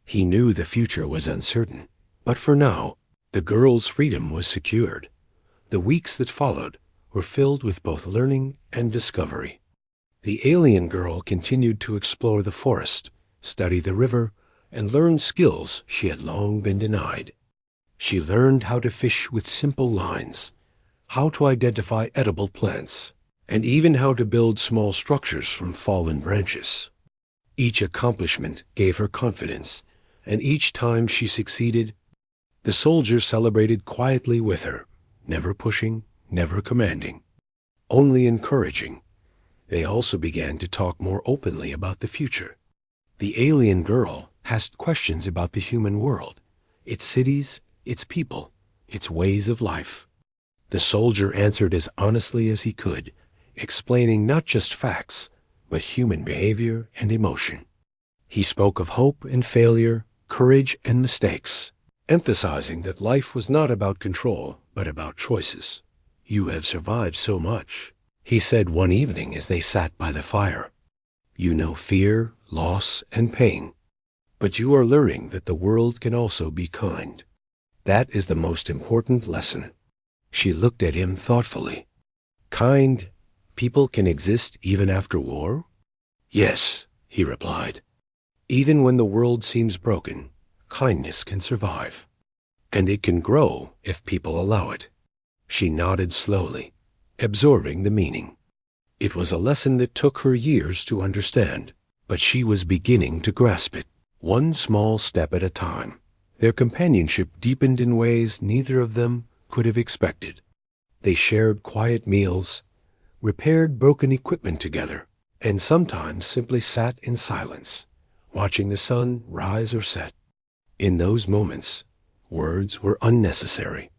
He knew the future was uncertain, but for now, the girl's freedom was secured. The weeks that followed were filled with both learning and discovery. The alien girl continued to explore the forest, study the river, and learn skills she had long been denied. She learned how to fish with simple lines, how to identify edible plants, and even how to build small structures from fallen branches. Each accomplishment gave her confidence, and each time she succeeded, the soldier celebrated quietly with her, never pushing, never commanding, only encouraging. They also began to talk more openly about the future. The alien girl asked questions about the human world, its cities, its people, its ways of life. The soldier answered as honestly as he could, explaining not just facts, but human behavior and emotion. He spoke of hope and failure, courage and mistakes, emphasizing that life was not about control, but about choices. "You have survived so much," he said one evening as they sat by the fire. "You know fear, loss, and pain, but you are learning that the world can also be kind. That is the most important lesson." She looked at him thoughtfully. "Kind people can exist even after war?" "Yes," he replied. "Even when the world seems broken, kindness can survive. And it can grow if people allow it." She nodded slowly, absorbing the meaning. It was a lesson that took her years to understand, but she was beginning to grasp it, one small step at a time. Their companionship deepened in ways neither of them could have expected. They shared quiet meals, repaired broken equipment together, and sometimes simply sat in silence, watching the sun rise or set. In those moments, words were unnecessary.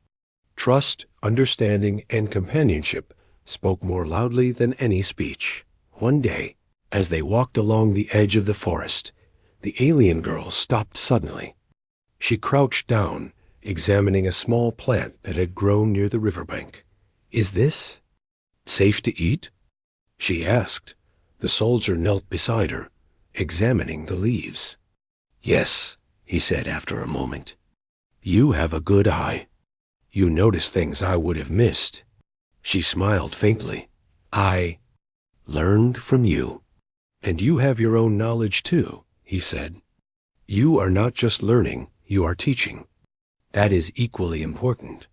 Trust, understanding, and companionship spoke more loudly than any speech. One day, as they walked along the edge of the forest, the alien girl stopped suddenly. She crouched down, examining a small plant that had grown near the riverbank. "Is this safe to eat?" she asked. The soldier knelt beside her, examining the leaves. "Yes," he said after a moment. "You have a good eye. You notice things I would have missed." She smiled faintly. learned from you. And you have your own knowledge too, he said. You are not just learning, you are teaching. That is equally important.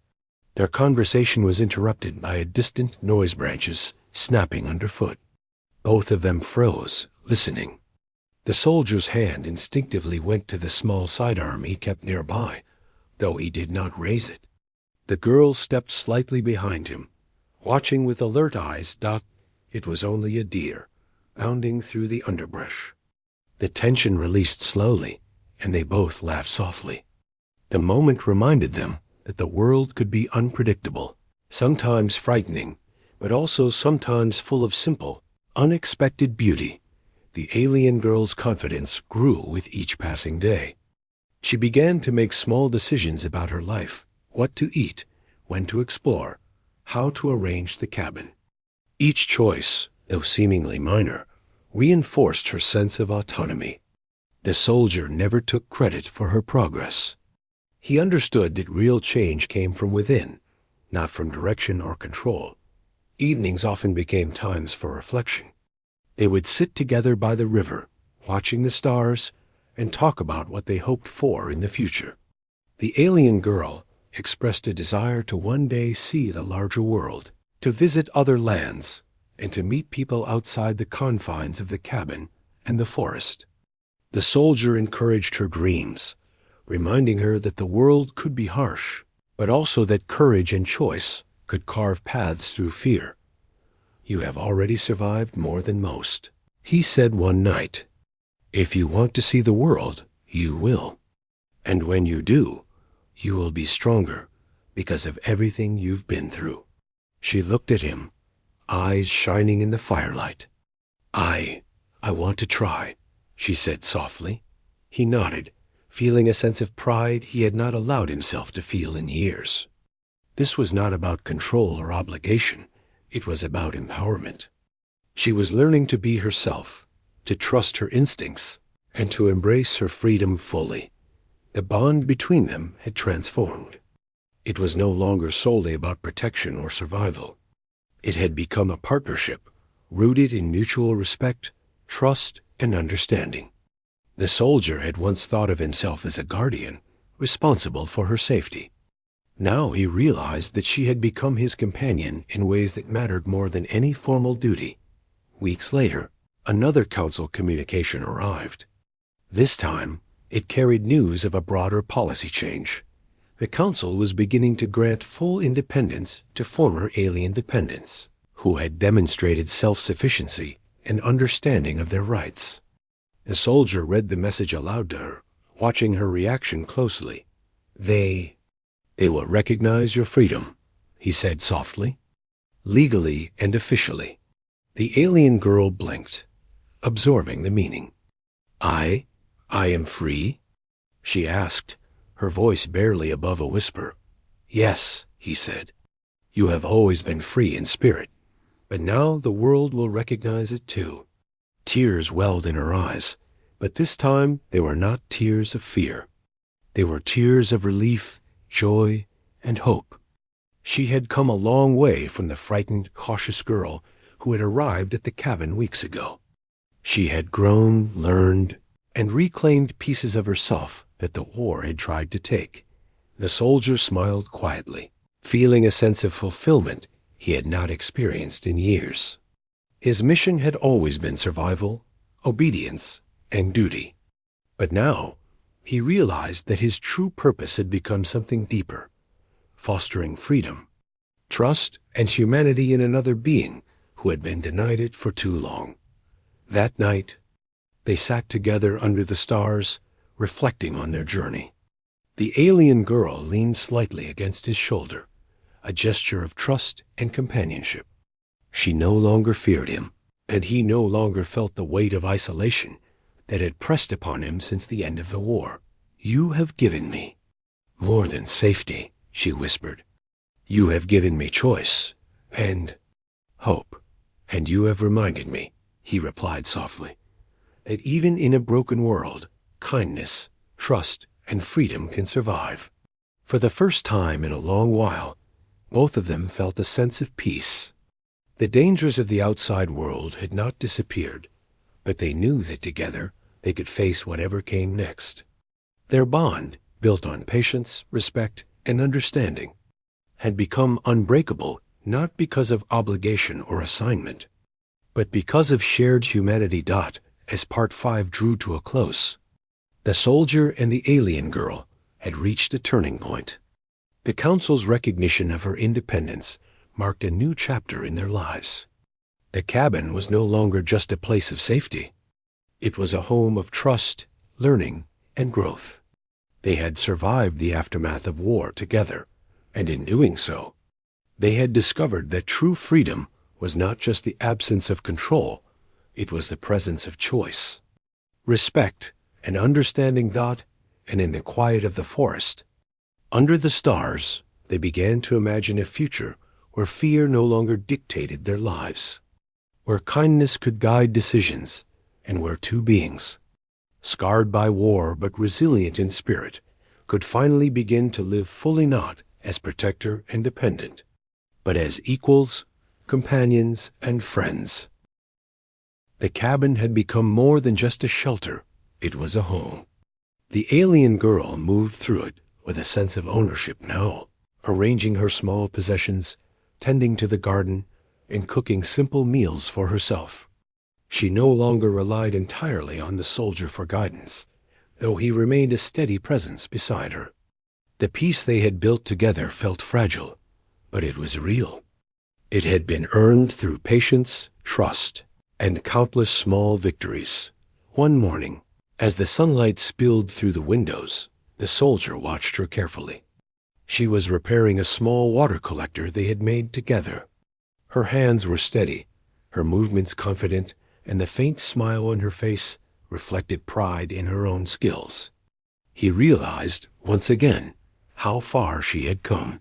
Their conversation was interrupted by a distant noise branches snapping underfoot. Both of them froze, listening. The soldier's hand instinctively went to the small sidearm he kept nearby, though he did not raise it. The girl stepped slightly behind him, watching with alert eyes. It was only a deer, bounding through the underbrush. The tension released slowly, and they both laughed softly. The moment reminded them that the world could be unpredictable, sometimes frightening, but also sometimes full of simple, unexpected beauty. The alien girl's confidence grew with each passing day. She began to make small decisions about her life, what to eat, when to explore, how to arrange the cabin. Each choice, though seemingly minor, reinforced her sense of autonomy. The soldier never took credit for her progress. He understood that real change came from within, not from direction or control. Evenings often became times for reflection. They would sit together by the river, watching the stars, and talk about what they hoped for in the future. The alien girl expressed a desire to one day see the larger world, to visit other lands, and to meet people outside the confines of the cabin and the forest. The soldier encouraged her dreams, reminding her that the world could be harsh, but also that courage and choice could carve paths through fear. You have already survived more than most, he said one night. If you want to see the world, you will. And when you do, you will be stronger because of everything you've been through. She looked at him, eyes shining in the firelight. I want to try, she said softly. He nodded, feeling a sense of pride he had not allowed himself to feel in years. This was not about control or obligation. It was about empowerment. She was learning to be herself, to trust her instincts, and to embrace her freedom fully. The bond between them had transformed. It was no longer solely about protection or survival. It had become a partnership, rooted in mutual respect, trust, and understanding. The soldier had once thought of himself as a guardian, responsible for her safety. Now he realized that she had become his companion in ways that mattered more than any formal duty. Weeks later, another council communication arrived. This time, it carried news of a broader policy change. The council was beginning to grant full independence to former alien dependents, who had demonstrated self-sufficiency and understanding of their rights. The soldier read the message aloud to her, watching her reaction closely. They will recognize your freedom, he said softly. Legally and officially. The alien girl blinked, absorbing the meaning. I am free? She asked, her voice barely above a whisper. Yes, he said. You have always been free in spirit, but now the world will recognize it too. Tears welled in her eyes, but this time they were not tears of fear. They were tears of relief, joy, and hope. She had come a long way from the frightened, cautious girl who had arrived at the cabin weeks ago. She had grown, learned, and reclaimed pieces of herself that the war had tried to take. The soldier smiled quietly, feeling a sense of fulfillment he had not experienced in years. His mission had always been survival, obedience, and duty. But now, he realized that his true purpose had become something deeper, fostering freedom, trust, and humanity in another being who had been denied it for too long. That night, they sat together under the stars, reflecting on their journey. The alien girl leaned slightly against his shoulder, a gesture of trust and companionship. She no longer feared him, and he no longer felt the weight of isolation that had pressed upon him since the end of the war. You have given me more than safety, she whispered. You have given me choice and hope, and you have reminded me, he replied softly, that even in a broken world, kindness, trust, and freedom can survive. For the first time in a long while, both of them felt a sense of peace. The dangers of the outside world had not disappeared, but they knew that together they could face whatever came next. Their bond, built on patience, respect, and understanding, had become unbreakable not because of obligation or assignment, but because of shared humanity. As Part 5 drew to a close, the soldier and the alien girl had reached a turning point. The Council's recognition of her independence marked a new chapter in their lives. The cabin was no longer just a place of safety. It was a home of trust, learning, and growth. They had survived the aftermath of war together, and in doing so, they had discovered that true freedom was not just the absence of control, it was the presence of choice. Respect and understanding. And in the quiet of the forest, under the stars, they began to imagine a future where fear no longer dictated their lives, where kindness could guide decisions, and where two beings, scarred by war but resilient in spirit, could finally begin to live fully, not as protector and dependent, but as equals, companions, and friends. The cabin had become more than just a shelter, it was a home. The alien girl moved through it with a sense of ownership now, arranging her small possessions, tending to the garden, and cooking simple meals for herself. She no longer relied entirely on the soldier for guidance, though he remained a steady presence beside her. The peace they had built together felt fragile, but it was real. It had been earned through patience, trust, and countless small victories. One morning, as the sunlight spilled through the windows, the soldier watched her carefully. She was repairing a small water collector they had made together. Her hands were steady, her movements confident, and the faint smile on her face reflected pride in her own skills. He realized, once again, how far she had come.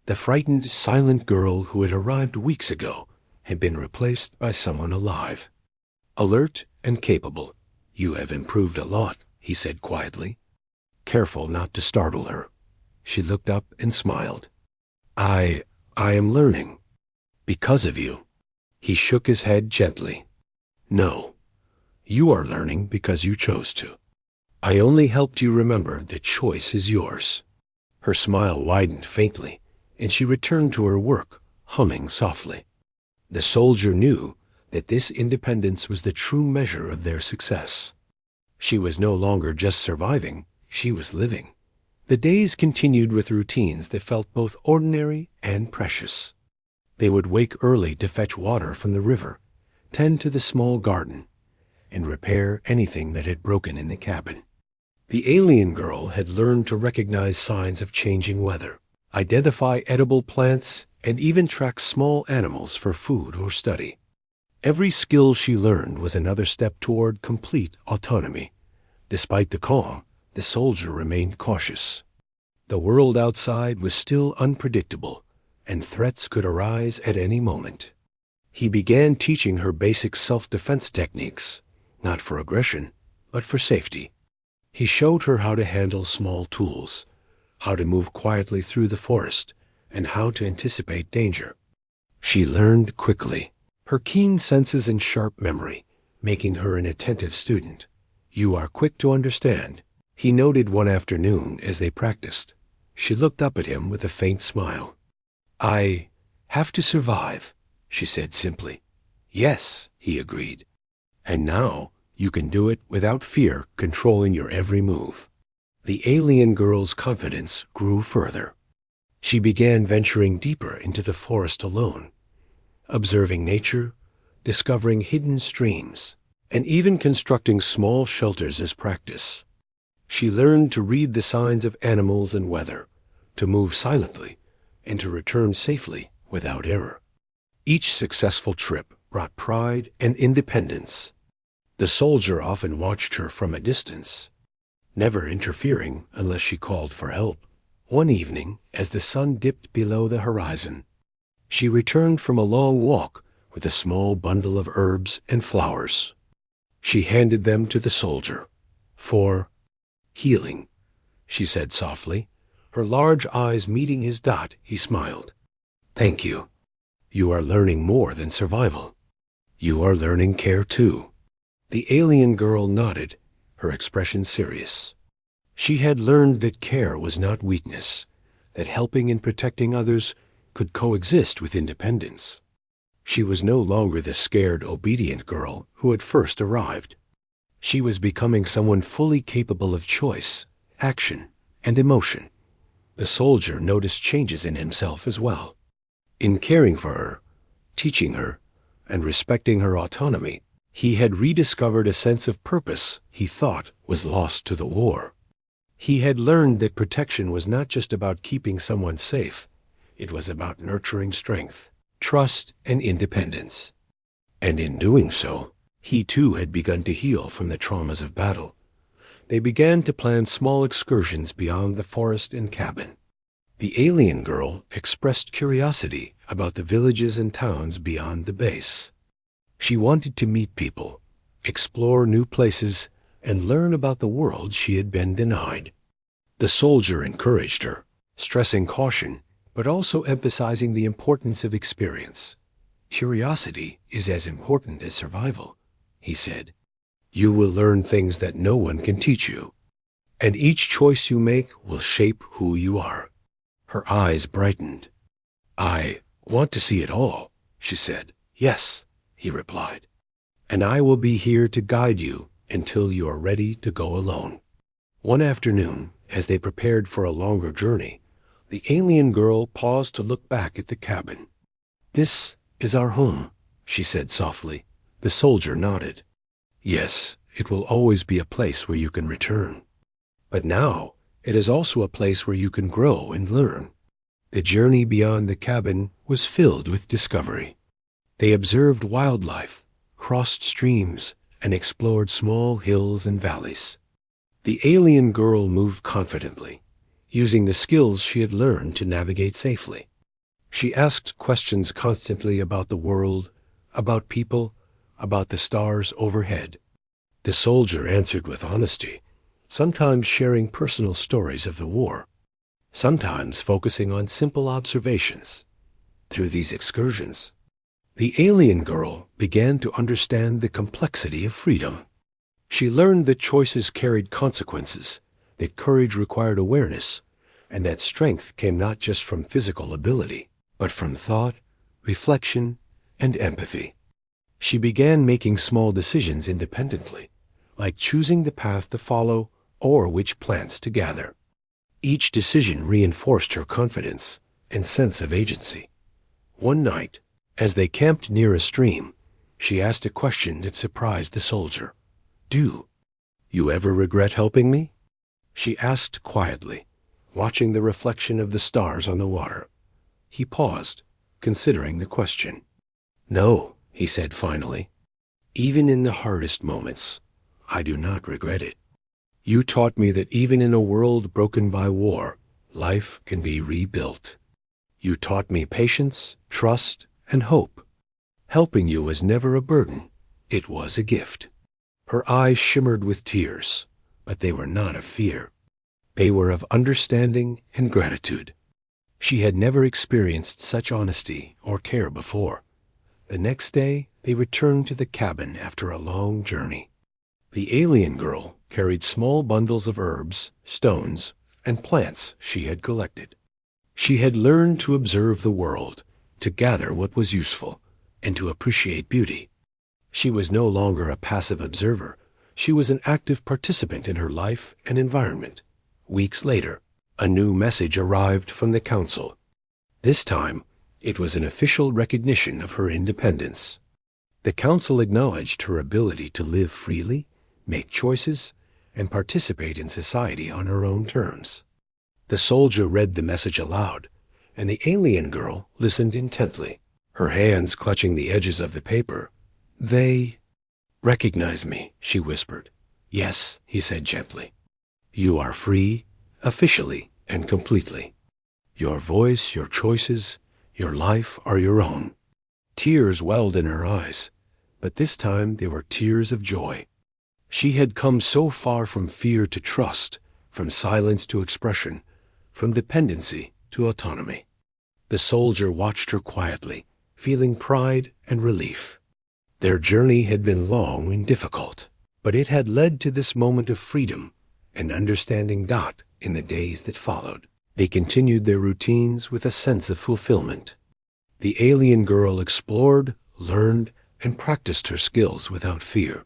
The frightened, silent girl who had arrived weeks ago had been replaced by someone alive. Alert and capable. "You have improved a lot," he said quietly, careful not to startle her. She looked up and smiled. I am learning. Because of you." He shook his head gently. "No, you are learning because you chose to. I only helped you remember that choice is yours." Her smile widened faintly, and she returned to her work, humming softly. The soldier knew that this independence was the true measure of their success. She was no longer just surviving, she was living. The days continued with routines that felt both ordinary and precious. They would wake early to fetch water from the river, tend to the small garden, and repair anything that had broken in the cabin. The alien girl had learned to recognize signs of changing weather, identify edible plants, and even track small animals for food or study. Every skill she learned was another step toward complete autonomy. Despite the calm, the soldier remained cautious. The world outside was still unpredictable, and threats could arise at any moment. He began teaching her basic self-defense techniques, not for aggression, but for safety. He showed her how to handle small tools, how to move quietly through the forest, and how to anticipate danger. She learned quickly, her keen senses and sharp memory making her an attentive student. "You are quick to understand," he noted one afternoon as they practiced. She looked up at him with a faint smile. "I have to survive," she said simply. "Yes," he agreed. "And now you can do it without fear controlling your every move." The alien girl's confidence grew further. She began venturing deeper into the forest alone, observing nature, discovering hidden streams, and even constructing small shelters as practice. She learned to read the signs of animals and weather, to move silently, and to return safely without error. Each successful trip brought pride and independence. The soldier often watched her from a distance, never interfering unless she called for help. One evening, as the sun dipped below the horizon, she returned from a long walk with a small bundle of herbs and flowers. She handed them to the soldier. "For healing," she said softly. Her large eyes meeting his, he smiled. "Thank you." You are learning more than survival. You are learning care too." The alien girl nodded, her expression serious. She had learned that care was not weakness, that helping and protecting others could coexist with independence. She was no longer the scared, obedient girl who had first arrived. She was becoming someone fully capable of choice, action, and emotion. The soldier noticed changes in himself as well. In caring for her, teaching her, and respecting her autonomy, he had rediscovered a sense of purpose he thought was lost to the war. He had learned that protection was not just about keeping someone safe, it was about nurturing strength, trust, and independence. And in doing so, he too had begun to heal from the traumas of battle. They began to plan small excursions beyond the forest and cabin. The alien girl expressed curiosity about the villages and towns beyond the base. She wanted to meet people, explore new places, and learn about the world she had been denied. The soldier encouraged her, stressing caution, but also emphasizing the importance of experience. "Curiosity is as important as survival," he said. "You will learn things that no one can teach you, and each choice you make will shape who you are." Her eyes brightened. "I want to see it all," she said. "Yes," he replied, "and I will be here to guide you until you are ready to go alone." One afternoon, as they prepared for a longer journey, the alien girl paused to look back at the cabin. "This is our home," she said softly. The soldier nodded. "Yes, it will always be a place where you can return. But now, it is also a place where you can grow and learn." The journey beyond the cabin was filled with discovery. They observed wildlife, crossed streams, and explored small hills and valleys. The alien girl moved confidently, using the skills she had learned to navigate safely. She asked questions constantly about the world, about people, about the stars overhead. The soldier answered with honesty, sometimes sharing personal stories of the war, sometimes focusing on simple observations. Through these excursions, the alien girl began to understand the complexity of freedom. She learned that choices carried consequences, that courage required awareness, and that strength came not just from physical ability, but from thought, reflection, and empathy. She began making small decisions independently, like choosing the path to follow or which plants to gather. Each decision reinforced her confidence and sense of agency. One night, as they camped near a stream, she asked a question that surprised the soldier. "Do you ever regret helping me?" She asked quietly, watching the reflection of the stars on the water. He paused, considering the question. "No," he said finally. "Even in the hardest moments, I do not regret it. You taught me that even in a world broken by war, life can be rebuilt. You taught me patience, trust, and hope. Helping you was never a burden. It was a gift." Her eyes shimmered with tears, but they were not of fear. They were of understanding and gratitude. She had never experienced such honesty or care before. The next day, they returned to the cabin after a long journey. The alien girl carried small bundles of herbs, stones, and plants she had collected. She had learned to observe the world, to gather what was useful, and to appreciate beauty. She was no longer a passive observer. She was an active participant in her life and environment. Weeks later, a new message arrived from the council. This time, it was an official recognition of her independence. The council acknowledged her ability to live freely, make choices, and participate in society on her own terms. The soldier read the message aloud, and the alien girl listened intently, her hands clutching the edges of the paper. "They recognize me," she whispered. "Yes," he said gently. "You are free, officially and completely. Your voice, your choices, your life are your own." Tears welled in her eyes, but this time they were tears of joy. She had come so far from fear to trust, from silence to expression, from dependency to autonomy. The soldier watched her quietly, feeling pride and relief. Their journey had been long and difficult, but it had led to this moment of freedom and understanding. In the days that followed, they continued their routines with a sense of fulfillment. The alien girl explored, learned, and practiced her skills without fear.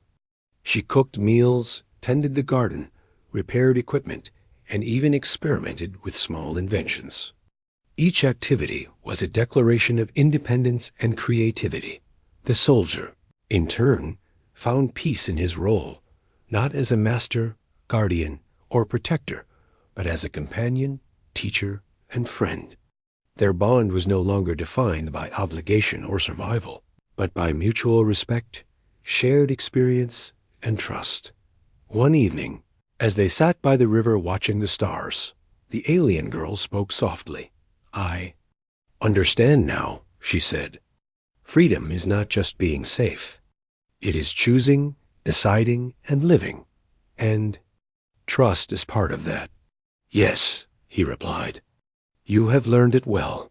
She cooked meals, tended the garden, repaired equipment, and even experimented with small inventions. Each activity was a declaration of independence and creativity. The soldier, in turn, found peace in his role, not as a master, guardian, or protector, but as a companion, teacher, and friend. Their bond was no longer defined by obligation or survival, but by mutual respect, shared experience, and trust. One evening, as they sat by the river watching the stars, the alien girl spoke softly. "I understand now," she said. "Freedom is not just being safe. It is choosing, deciding, and living. And trust is part of that." "Yes," he replied. "You have learned it well.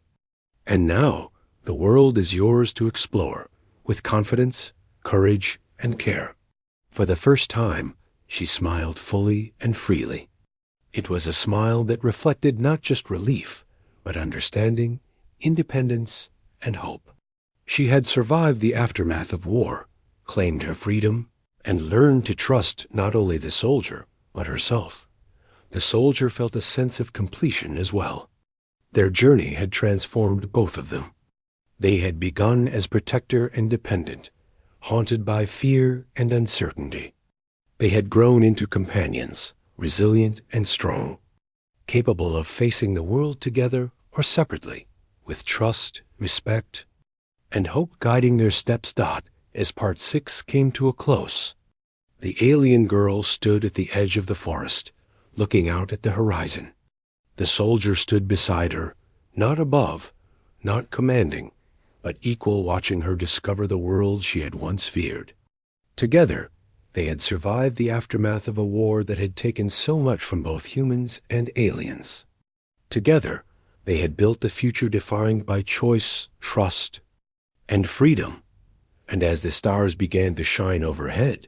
And now the world is yours to explore with confidence, courage, and care." For the first time, she smiled fully and freely. It was a smile that reflected not just relief, but understanding, independence, and hope. She had survived the aftermath of war, claimed her freedom, and learned to trust not only the soldier, but herself. The soldier felt a sense of completion as well. Their journey had transformed both of them. They had begun as protector and dependent, haunted by fear and uncertainty. They had grown into companions, resilient and strong, capable of facing the world together or separately, with trust, respect, and hope guiding their steps. As Part 6 came to a close, the alien girl stood at the edge of the forest, looking out at the horizon. The soldier stood beside her, not above, not commanding, but equal, watching her discover the world she had once feared. Together, they had survived the aftermath of a war that had taken so much from both humans and aliens. Together, they had built a future defined by choice, trust, and freedom. And as the stars began to shine overhead,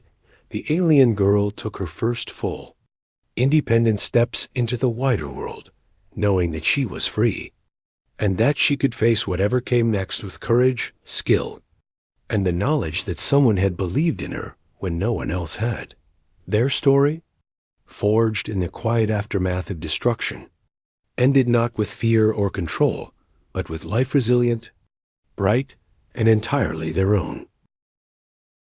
the alien girl took her first full, independent steps into the wider world, knowing that she was free, and that she could face whatever came next with courage, skill, and the knowledge that someone had believed in her when no one else had. Their story, forged in the quiet aftermath of destruction, ended not with fear or control, but with life resilient, bright, and entirely their own.